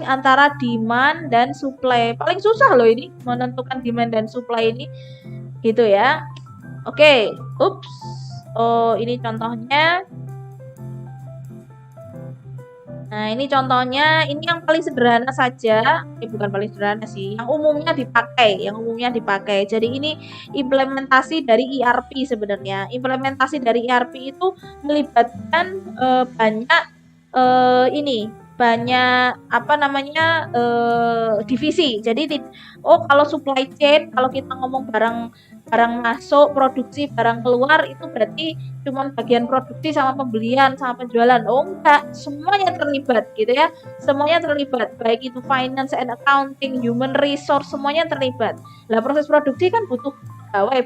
antara demand dan supply. Paling susah loh ini menentukan demand dan supply ini gitu ya. Oke, ini contohnya. Nah, ini contohnya, ini yang paling sederhana saja, bukan paling sederhana sih, yang umumnya dipakai. Jadi ini implementasi dari ERP sebenarnya. Implementasi dari ERP itu melibatkan banyak divisi. Jadi kalau supply chain, kalau kita ngomong barang masuk, produksi, barang keluar, itu berarti cuma bagian produksi sama pembelian sama penjualan. Oh enggak, semuanya terlibat gitu ya. Semuanya terlibat, baik itu finance and accounting, human resource, semuanya terlibat. Lah proses produksi kan butuh pegawai,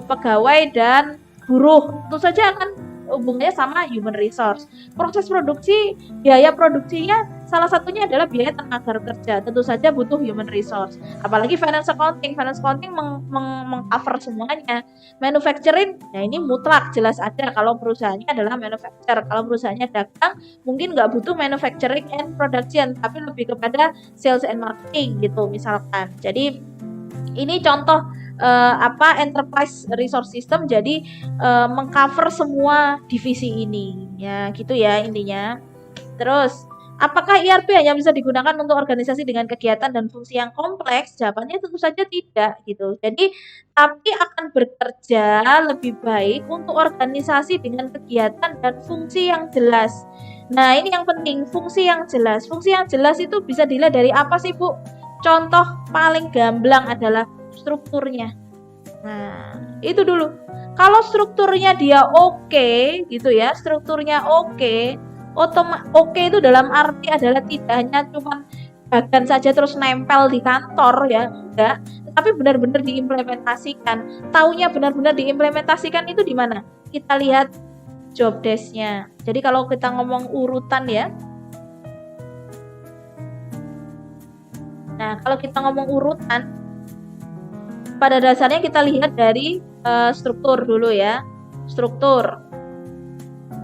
pegawai dan buruh. Tentu saja akan hubungannya sama human resource. Proses produksi, biaya produksinya salah satunya adalah biaya tenaga kerja. Tentu saja butuh human resource. Apalagi finance accounting meng-cover semuanya. Manufacturing, ya ini mutlak jelas ada kalau perusahaannya adalah manufacturer. Kalau perusahaannya dagang, mungkin nggak butuh manufacturing and production, tapi lebih kepada sales and marketing gitu misalkan. Jadi ini contoh enterprise resource system, jadi mengcover semua divisi ini ya gitu ya intinya. Terus Apakah ERP hanya bisa digunakan untuk organisasi dengan kegiatan dan fungsi yang kompleks? Jawabannya tentu saja tidak gitu. Jadi, tapi akan bekerja lebih baik untuk organisasi dengan kegiatan dan fungsi yang jelas. Nah, ini yang penting, fungsi yang jelas. Fungsi yang jelas itu bisa dilihat dari apa sih, Bu? Contoh paling gamblang adalah strukturnya. Nah, itu dulu. Kalau strukturnya dia oke, gitu ya, strukturnya oke, oke itu dalam arti adalah tidak hanya cuma bagan saja terus nempel di kantor ya, enggak, tapi benar-benar diimplementasikan. Taunya benar-benar diimplementasikan itu di mana? Kita lihat job desk-nya. Jadi kalau kita ngomong urutan ya. Nah, kalau kita ngomong urutan, pada dasarnya kita lihat dari struktur dulu ya. Struktur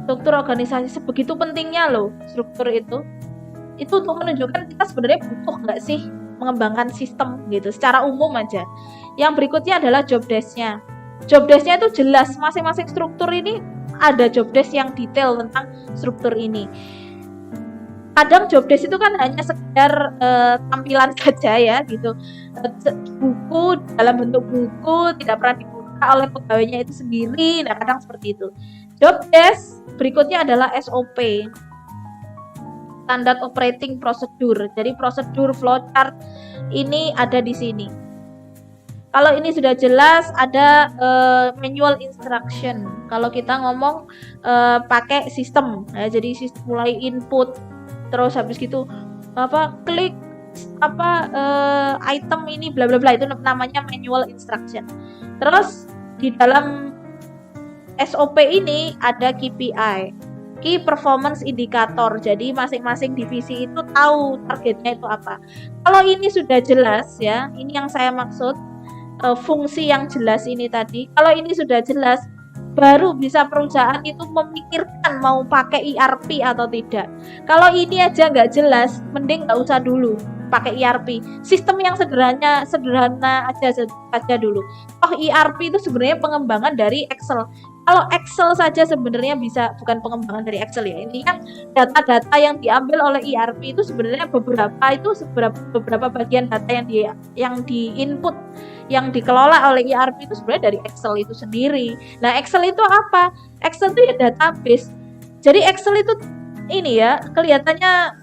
organisasi sebegitu pentingnya loh struktur itu untuk menunjukkan kita sebenarnya butuh nggak sih mengembangkan sistem gitu secara umum aja. Yang berikutnya adalah job desk-nya. Job desk-nya itu jelas, masing-masing struktur ini ada job desk yang detail tentang struktur ini. Kadang job desk itu kan hanya sekedar tampilan saja ya gitu, buku dalam bentuk buku tidak pernah dibuka oleh pegawainya itu sendiri. Nah, kadang seperti itu. Job desk berikutnya adalah SOP, Standard Operating Procedure. Jadi prosedur flowchart ini ada di sini. Kalau ini sudah jelas, ada manual instruction. Kalau kita ngomong pakai sistem, ya, jadi sistem mulai input, terus habis gitu klik item ini bla bla bla, itu namanya manual instruction. Terus di dalam SOP ini ada KPI, Key Performance Indicator. Jadi masing-masing divisi itu tahu targetnya itu apa. Kalau ini sudah jelas ya, ini yang saya maksud fungsi yang jelas ini tadi. Kalau ini sudah jelas, baru bisa perusahaan itu memikirkan mau pakai ERP atau tidak. Kalau ini aja nggak jelas, mending nggak usah dulu pakai ERP. Sistem yang sederhana aja dulu. ERP itu sebenarnya pengembangan dari Excel. Kalau Excel saja sebenarnya bisa, bukan pengembangan dari Excel ya. Intinya data-data yang diambil oleh ERP itu sebenarnya beberapa bagian data yang di input, yang dikelola oleh ERP itu sebenarnya dari Excel itu sendiri. Nah, Excel itu apa? Excel itu ya database. Jadi Excel itu ini ya, kelihatannya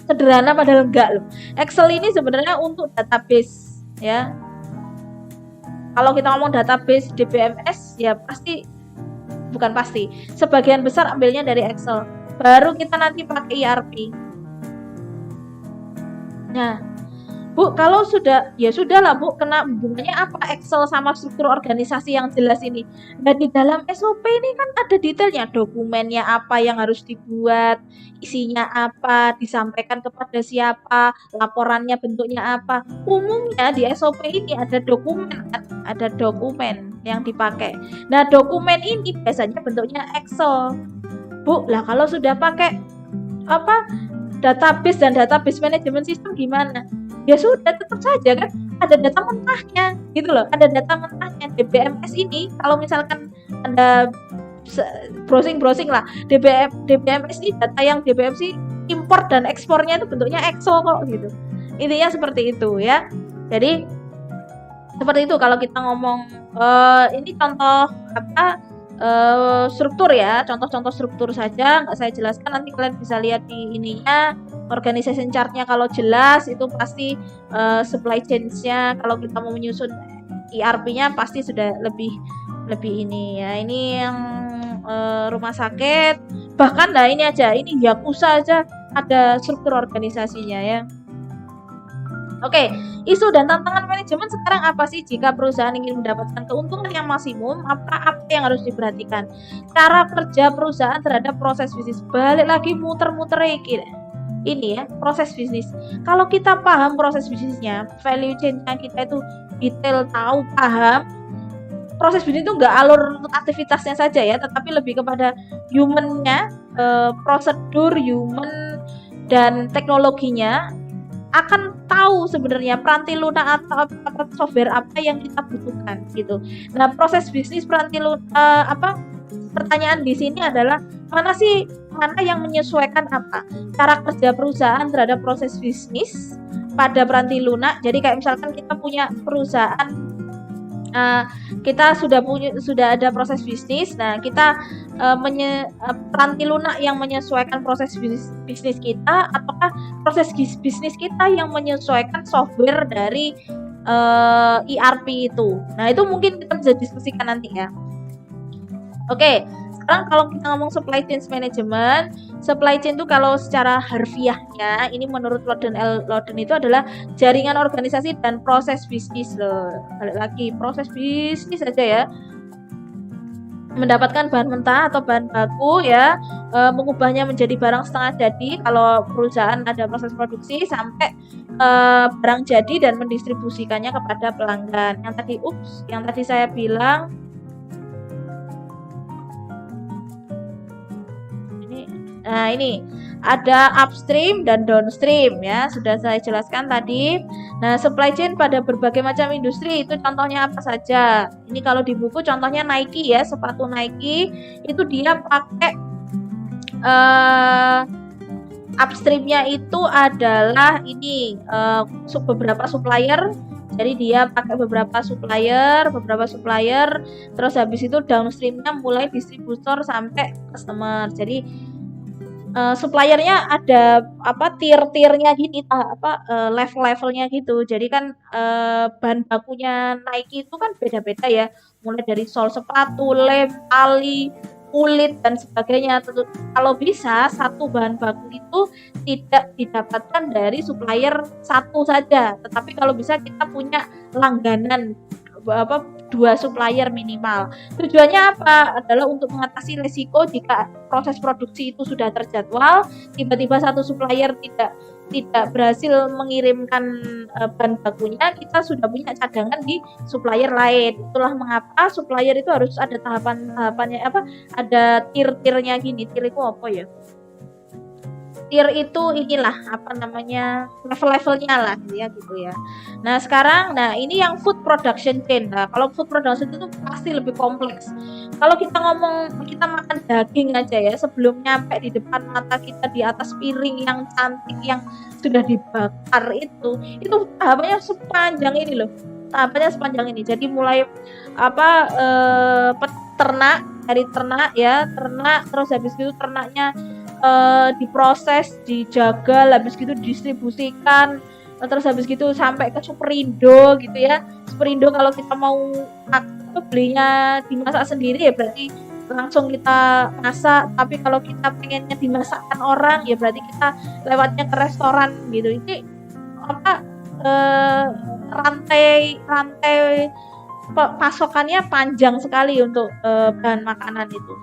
sederhana padahal enggak loh. Excel ini sebenarnya untuk database ya. Kalau kita ngomong database DBMS ya sebagian besar ambilnya dari Excel. Baru kita nanti pakai ERP. Nah, Bu, kalau sudahlah Bu, kena hubungannya apa Excel sama struktur organisasi yang jelas ini? Nah, di dalam SOP ini kan ada detailnya, dokumennya apa yang harus dibuat, isinya apa, disampaikan kepada siapa, laporannya bentuknya apa. Umumnya di SOP ini ada dokumen yang dipakai. Nah, dokumen ini biasanya bentuknya Excel. Bu, lah kalau sudah pakai database dan database management system gimana? Ya sudah, tetap saja kan ada data mentahnya gitu loh, ada data mentahnya. DBMS ini kalau misalkan Anda browsing lah, DBMS ini data yang DBMS import dan ekspornya itu bentuknya Excel kok gitu. Intinya seperti itu ya. Jadi seperti itu kalau kita ngomong ini contoh struktur ya, contoh-contoh struktur saja, nggak saya jelaskan, nanti kalian bisa lihat di ininya. Organization chart-nya kalau jelas itu pasti supply chain-nya, kalau kita mau menyusun ERP-nya pasti sudah lebih ini ya. Ini yang rumah sakit, bahkan lah ini aja, ini Yakuza aja ada struktur organisasinya ya. Oke, isu dan tantangan manajemen sekarang apa sih jika perusahaan ingin mendapatkan keuntungan yang maksimum? Apa yang harus diperhatikan? Cara kerja perusahaan terhadap proses bisnis. Balik lagi muter-muter ini ya, proses bisnis. Kalau kita paham proses bisnisnya, value chain-nya kita itu detail, tahu, paham, proses bisnis itu nggak alur aktivitasnya saja ya, tetapi lebih kepada human-nya, prosedur human dan teknologinya, akan tahu sebenarnya peranti lunak atau software apa yang kita butuhkan gitu. Nah, proses bisnis peranti lunak pertanyaan di sini adalah mana sih mana yang menyesuaikan apa? Cara kerja perusahaan terhadap proses bisnis pada peranti lunak. Jadi kayak misalkan kita punya perusahaan, kita sudah ada proses bisnis. Nah, kita peranti lunak yang menyesuaikan proses bisnis kita, ataukah proses bisnis kita yang menyesuaikan software dari ERP itu. Nah, itu mungkin kita bisa diskusikan nanti ya. Oke, sekarang kalau kita ngomong supply chain management, supply chain itu kalau secara harfiahnya, ini menurut Loden itu adalah jaringan organisasi dan proses bisnis loh. Balik lagi, proses bisnis aja ya. Mendapatkan bahan mentah atau bahan baku ya, mengubahnya menjadi barang setengah jadi kalau perusahaan ada proses produksi, sampai barang jadi dan mendistribusikannya kepada pelanggan. Yang tadi saya bilang ini ada upstream dan downstream ya, sudah saya jelaskan tadi. Nah, supply chain pada berbagai macam industri itu contohnya apa saja? Ini kalau di buku contohnya Nike ya, sepatu Nike itu dia pakai upstreamnya itu adalah ini beberapa supplier. Jadi dia pakai beberapa supplier, terus habis itu downstreamnya mulai distributor sampai customer. Jadi suppliernya ada tier-tiernya gini, level-levelnya gitu. Jadi kan bahan bakunya Nike itu kan beda-beda ya, mulai dari sol sepatu, lem, tali, kulit dan sebagainya. Kalau bisa satu bahan baku itu tidak didapatkan dari supplier satu saja, tetapi kalau bisa kita punya langganan 2 supplier minimal. Tujuannya apa? Adalah untuk mengatasi risiko jika proses produksi itu sudah terjadwal, tiba-tiba satu supplier tidak berhasil mengirimkan bahan bakunya, kita sudah punya cadangan di supplier lain. Itulah mengapa supplier itu harus ada tahapannya, ada tier-tiernya gini. Tier itu apa ya? Tier itu inilah level-levelnya lah ya gitu ya. Nah, sekarang ini yang food production chain. Nah, kalau food production itu pasti lebih kompleks. Kalau kita makan daging aja ya, sebelum nyampe di depan mata kita di atas piring yang cantik yang sudah dibakar itu tahapannya sepanjang ini loh. Jadi mulai ternak, dari ternak, terus habis itu ternaknya diproses, dijaga, habis gitu didistribusikan, terus habis gitu sampai ke Superindo gitu ya. Superindo kalau kita mau belinya dimasak sendiri ya berarti langsung kita masak, tapi kalau kita pengennya dimasakkan orang ya berarti kita lewatnya ke restoran gitu. Ini rantai pasokannya panjang sekali untuk bahan makanan itu.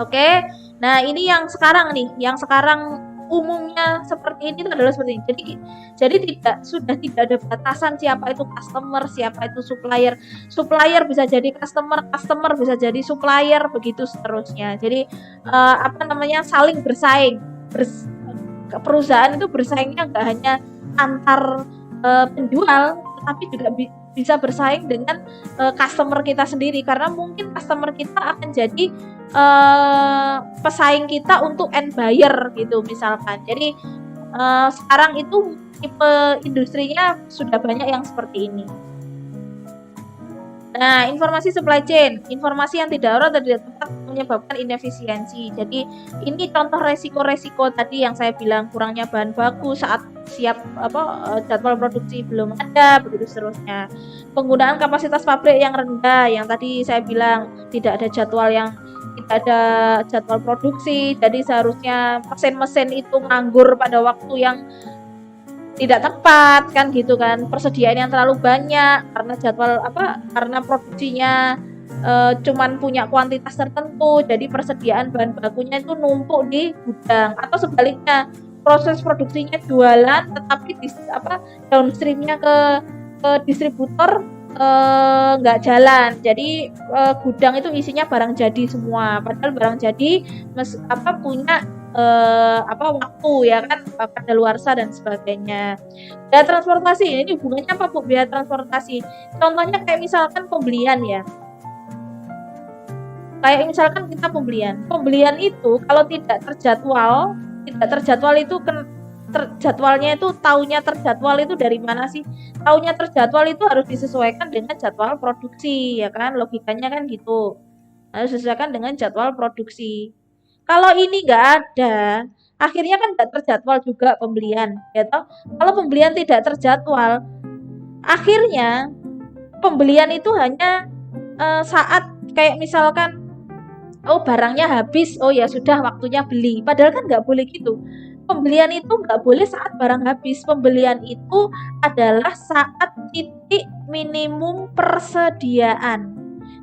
Oke. Nah, ini yang sekarang umumnya seperti ini adalah seperti ini. Jadi tidak ada batasan siapa itu customer, siapa itu supplier. Supplier bisa jadi customer bisa jadi supplier, begitu seterusnya. Jadi saling bersaing. Perusahaan itu bersaingnya nggak hanya antar penjual, tetapi juga bisa bersaing dengan customer kita sendiri, karena mungkin customer kita akan jadi pesaing kita untuk end buyer gitu misalkan. Jadi sekarang itu tipe industrinya sudah banyak yang seperti ini. Nah, informasi supply chain, informasi yang tidak akurat atau tidak tepat menyebabkan inefisiensi. Jadi ini contoh resiko-resiko tadi yang saya bilang, kurangnya bahan baku saat siap jadwal produksi belum ada, begitu seterusnya. Penggunaan kapasitas pabrik yang rendah, yang tadi saya bilang tidak ada jadwal produksi, jadi seharusnya mesin-mesin itu nganggur pada waktu yang tidak tepat kan gitu kan, persediaan yang terlalu banyak karena produksinya cuman punya kuantitas tertentu, jadi persediaan bahan bakunya itu numpuk di gudang, atau sebaliknya proses produksinya jualan tetapi downstreamnya ke distributor nggak jalan, jadi gudang itu isinya barang jadi semua, padahal barang jadi punya waktu ya kan, kadaluarsa dan sebagainya. Biaya transportasi, ini hubungannya apa Bu? Biaya transportasi contohnya kayak misalkan pembelian ya, Kayak misalkan kita pembelian itu kalau tidak terjadwal itu jadwalnya itu taunya terjadwal itu dari mana sih? Taunya terjadwal itu harus disesuaikan dengan jadwal produksi, ya kan? Logikanya kan gitu. Harus disesuaikan dengan jadwal produksi. Kalau ini nggak ada, akhirnya kan nggak terjadwal juga pembelian, ya toh? Kalau pembelian tidak terjadwal, akhirnya pembelian itu hanya saat kayak misalkan oh barangnya habis, oh ya sudah waktunya beli. Padahal kan nggak boleh gitu. Pembelian itu nggak boleh saat barang habis. Pembelian itu adalah saat titik minimum persediaan.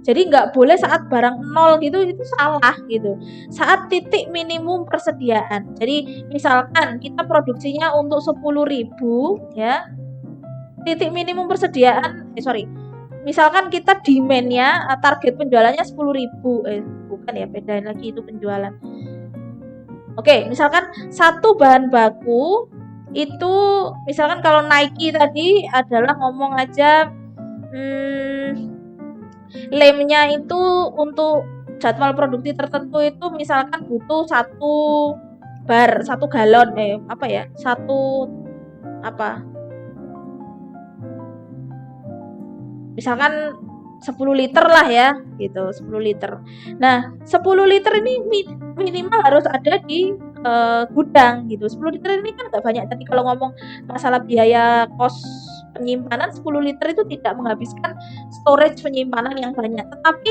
Jadi nggak boleh saat barang nol gitu, itu salah gitu. Saat titik minimum persediaan. Jadi misalkan kita produksinya untuk 10.000 ya, titik minimum persediaan, misalkan kita demand-nya target penjualannya 10.000, bukan ya, bedain lagi itu penjualan. Oke, misalkan satu bahan baku itu misalkan kalau Nike tadi adalah ngomong aja lemnya itu untuk jadwal produksi tertentu itu misalkan butuh satu galon misalkan 10 liter lah ya gitu, 10 liter. Nah 10 liter ini minimal harus ada di gudang gitu. 10 liter ini kan gak banyak. Tadi kalau ngomong masalah biaya kos penyimpanan, 10 liter itu tidak menghabiskan storage penyimpanan yang banyak. Tetapi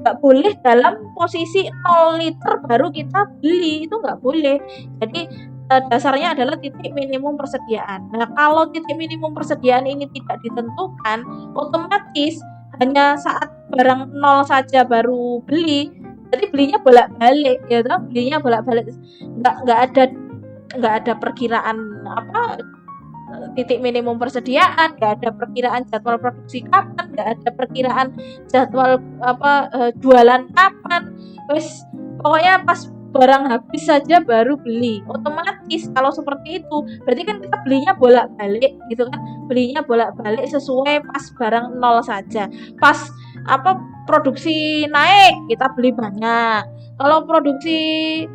gak boleh dalam posisi 0 liter baru kita beli, itu gak boleh. Jadi dasarnya adalah titik minimum persediaan. Nah kalau titik minimum persediaan ini tidak ditentukan, otomatis hanya saat barang nol saja baru beli, jadi belinya bolak-balik ya toh, belinya bolak-balik, nggak ada perkiraan titik minimum persediaan, nggak ada perkiraan jadwal produksi kapan, nggak ada perkiraan jadwal jualan kapan, wes pokoknya pas barang habis saja baru beli. Otomatis kalau seperti itu berarti kan kita belinya bolak-balik gitu kan, belinya bolak-balik sesuai pas barang nol saja. Pas produksi naik kita beli banyak, kalau produksi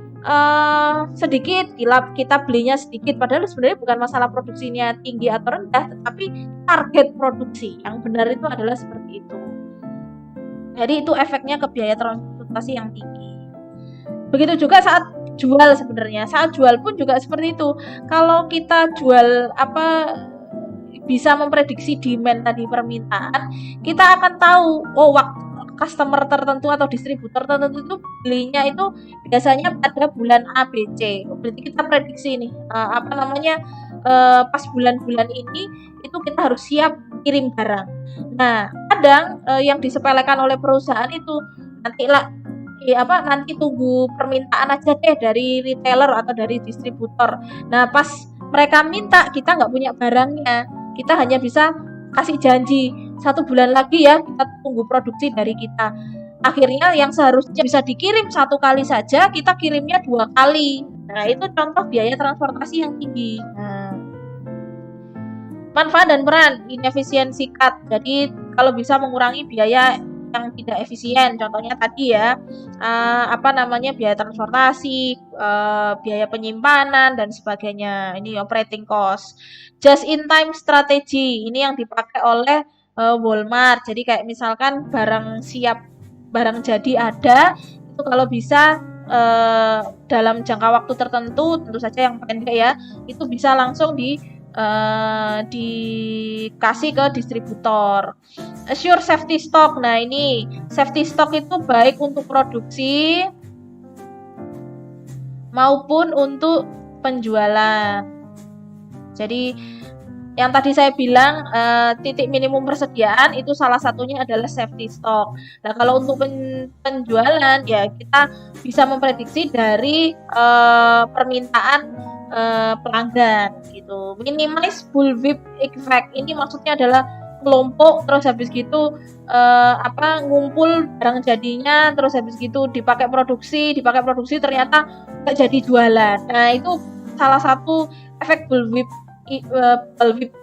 sedikit kita belinya sedikit. Padahal sebenarnya bukan masalah produksinya tinggi atau rendah, tetapi target produksi yang benar itu adalah seperti itu. Jadi itu efeknya ke biaya transportasi yang tinggi. Begitu juga saat jual sebenarnya. Saat jual pun juga seperti itu. Kalau kita jual bisa memprediksi demand tadi, permintaan, kita akan tahu customer tertentu atau distributor tertentu itu belinya itu biasanya pada bulan A, B, C. Berarti kita prediksi nih pas bulan-bulan ini itu kita harus siap kirim barang. Nah, kadang yang disepelekan oleh perusahaan itu nanti tunggu permintaan aja deh dari retailer atau dari distributor. Nah pas mereka minta kita nggak punya barangnya, kita hanya bisa kasih janji 1 bulan lagi ya kita tunggu produksi dari kita. Akhirnya yang seharusnya bisa dikirim 1 kali saja kita kirimnya 2 kali. Nah itu contoh biaya transportasi yang tinggi. Manfaat dan peran inefisiensi cut. Jadi kalau bisa mengurangi biaya yang tidak efisien, contohnya tadi ya biaya transportasi, biaya penyimpanan dan sebagainya. Ini operating cost. Just in time strategy ini yang dipakai oleh Walmart. Jadi kayak misalkan barang jadi ada, itu kalau bisa dalam jangka waktu tertentu, tentu saja yang pendek ya, itu bisa langsung dikasih ke distributor. Assure safety stock. Nah ini safety stock itu baik untuk produksi maupun untuk penjualan. Jadi yang tadi saya bilang titik minimum persediaan itu salah satunya adalah safety stock. Nah kalau untuk penjualan ya kita bisa memprediksi dari permintaan pelanggan gitu. Minimize bullwhip effect. Ini maksudnya adalah kelompok, terus habis gitu ngumpul barang jadinya, terus habis gitu dipakai produksi ternyata nggak jadi jualan. Nah itu salah satu efek bullwhip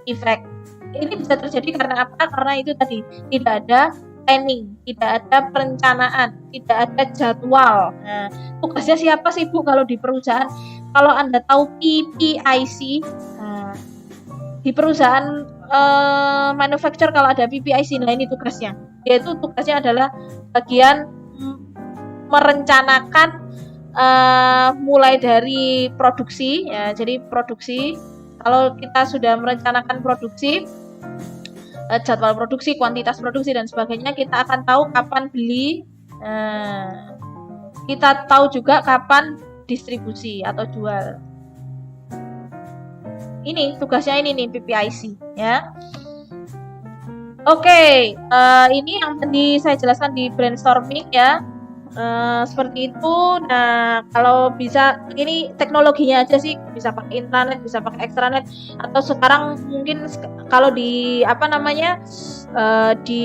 effect. Ini bisa terjadi karena apa? Karena itu tadi tidak ada planning, tidak ada perencanaan, tidak ada jadwal. Nah, tugasnya siapa sih Bu kalau di perusahaan? Kalau Anda tahu PPIC, nah, di perusahaan manufacturer kalau ada PPIC, nah ini tugasnya. Yaitu tugasnya adalah bagian merencanakan mulai dari produksi ya. Jadi produksi, kalau kita sudah merencanakan produksi, jadwal produksi, kuantitas produksi dan sebagainya, kita akan tahu kapan beli, kita tahu juga kapan distribusi atau jual. Ini tugasnya ini nih PPIC ya. Oke, ini yang tadi saya jelaskan di brainstorming ya. Seperti itu. Nah, kalau bisa ini teknologinya aja sih, bisa pakai intranet, bisa pakai extranet, atau sekarang mungkin kalau di di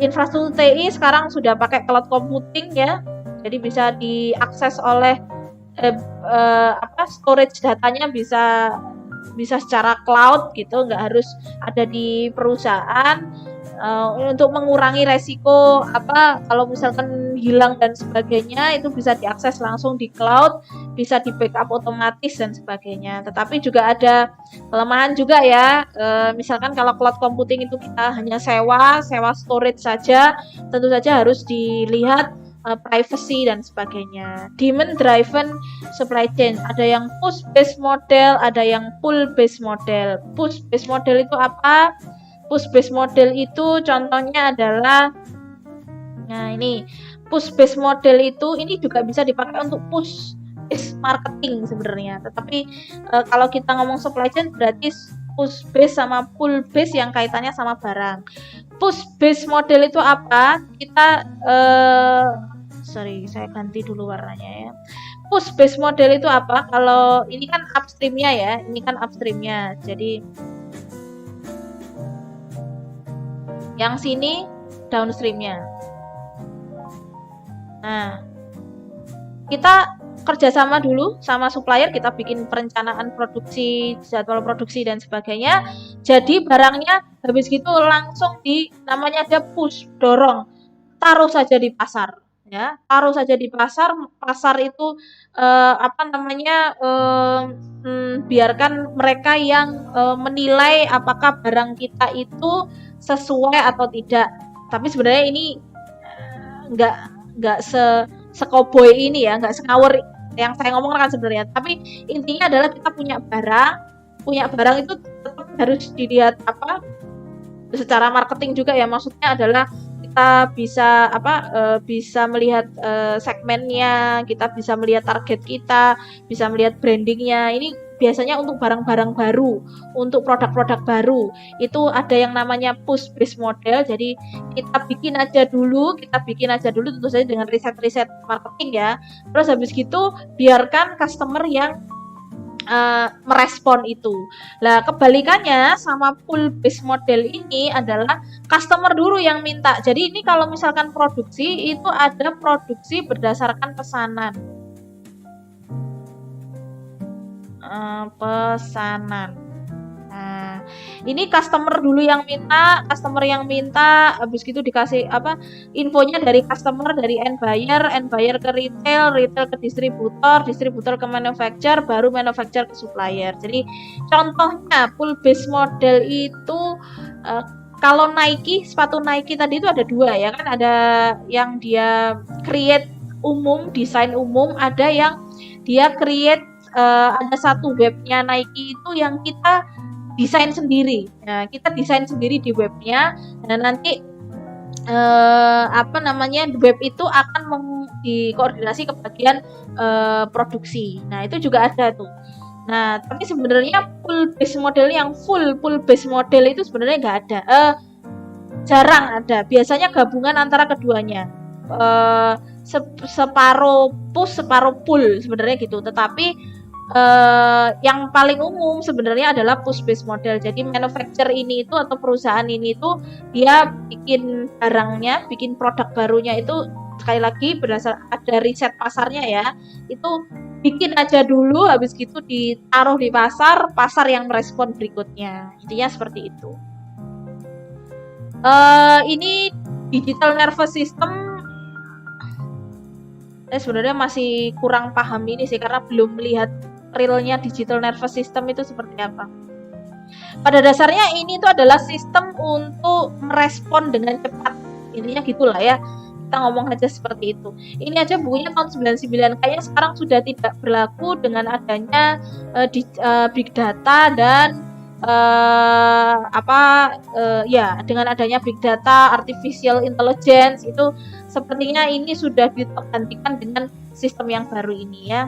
infrastruktur TI sekarang sudah pakai cloud computing ya. Jadi bisa diakses oleh storage datanya bisa secara cloud gitu, nggak harus ada di perusahaan. Untuk mengurangi resiko kalau misalkan hilang dan sebagainya, itu bisa diakses langsung di cloud, bisa di backup otomatis dan sebagainya. Tetapi juga ada kelemahan juga ya, misalkan kalau cloud computing itu kita hanya sewa storage saja, tentu saja harus dilihat privacy dan sebagainya. Demand driven supply chain, ada yang push based model, ada yang pull based model. Push based model itu apa? Push based model itu contohnya adalah, nah ini push based model itu ini juga bisa dipakai untuk push based marketing sebenarnya. Tetapi kalau kita ngomong supply chain berarti push based sama pull based yang kaitannya sama barang. Push based model itu apa? Kita saya ganti dulu warnanya ya. Push based model itu apa? Kalau ini kan upstreamnya ya, ini kan upstreamnya. Jadi yang sini downstreamnya. Nah, kita kerjasama dulu sama supplier, kita bikin perencanaan produksi, jadwal produksi dan sebagainya. Jadi barangnya habis gitu langsung namanya ada push, dorong, taruh saja di pasar. Ya, taruh saja di pasar itu biarkan mereka yang menilai apakah barang kita itu sesuai atau tidak. Tapi sebenarnya ini nggak sekoboi ini ya, nggak sekawur yang saya ngomongkan sebenarnya. Tapi intinya adalah kita punya barang itu tetap harus dilihat secara marketing juga ya. Maksudnya adalah kita bisa melihat segmennya, kita bisa melihat target kita, bisa melihat brandingnya. Ini biasanya untuk barang-barang baru, untuk produk-produk baru, itu ada yang namanya push based model. Jadi kita bikin aja dulu tentu saja dengan riset marketing ya. Terus habis gitu biarkan customer yang merespon itu. Nah, kebalikannya sama pull based model ini adalah customer dulu yang minta. Jadi ini kalau misalkan produksi itu ada produksi berdasarkan pesanan. Nah, ini customer yang minta, habis gitu dikasih infonya dari customer, dari end buyer ke retail ke distributor ke manufacturer, baru manufacturer ke supplier. Jadi contohnya pull based model itu kalau sepatu Nike tadi itu ada dua ya kan, ada yang dia create umum, desain umum, ada yang dia create ada satu webnya Nike itu yang kita desain sendiri. Nah, kita desain sendiri di webnya, dan nanti web itu akan dikoordinasi ke bagian produksi. Nah, itu juga ada tuh. Nah, tapi sebenarnya full base model itu sebenarnya nggak ada. Jarang ada. Biasanya gabungan antara keduanya. Separuh push, separuh pull sebenarnya gitu. Tetapi yang paling umum sebenarnya adalah push based model. Jadi manufacturer ini itu atau perusahaan ini itu dia bikin barangnya, bikin produk barunya itu sekali lagi berdasar ada riset pasarnya ya. Itu bikin aja dulu, habis gitu ditaruh di pasar yang merespon berikutnya. Intinya seperti itu. Ini digital nervous system, sebenarnya masih kurang paham ini sih karena belum melihat realnya digital nervous system itu seperti apa. Pada dasarnya ini tuh adalah sistem untuk merespon dengan cepat, intinya gitulah ya, kita ngomong aja seperti itu. Ini aja bukunya tahun 99, kayaknya sekarang sudah tidak berlaku dengan adanya big data dan dengan adanya big data, artificial intelligence, itu sepertinya ini sudah digantikan dengan sistem yang baru ini ya.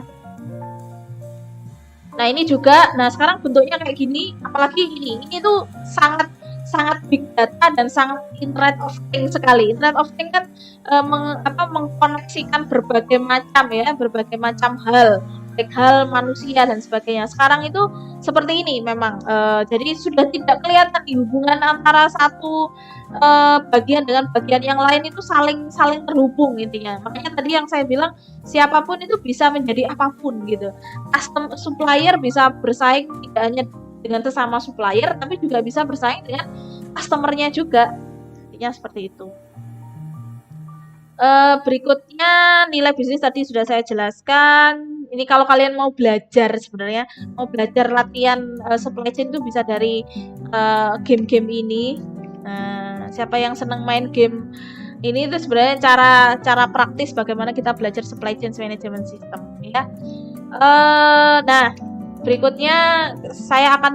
Nah ini juga, nah sekarang bentuknya kayak gini, apalagi ini tuh sangat big data dan sangat Internet of Things sekali. Internet of Things kan mengkoneksikan berbagai macam hal, baik hal manusia dan sebagainya. Sekarang itu seperti ini memang, jadi sudah tidak kelihatan di hubungan antara satu bagian dengan bagian yang lain itu saling terhubung intinya. Makanya tadi yang saya bilang siapapun itu bisa menjadi apapun gitu. Custom supplier bisa bersaing tidak hanya dengan sesama supplier, tapi juga bisa bersaing dengan customernya juga. Intinya seperti itu. Berikutnya nilai bisnis tadi sudah saya jelaskan. Ini kalau kalian mau belajar sebenarnya, mau belajar latihan supply chain itu bisa dari game-game ini. Siapa yang senang main game ini itu sebenarnya cara praktis bagaimana kita belajar supply chain management system ya. Nah berikutnya saya akan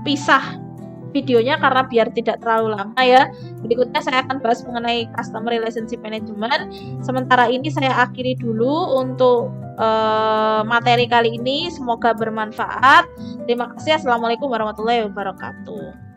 pisah videonya karena biar tidak terlalu lama ya. Berikutnya saya akan bahas mengenai customer relationship management. Sementara ini saya akhiri dulu untuk materi kali ini. Semoga bermanfaat. Terima kasih. Assalamualaikum warahmatullahi wabarakatuh.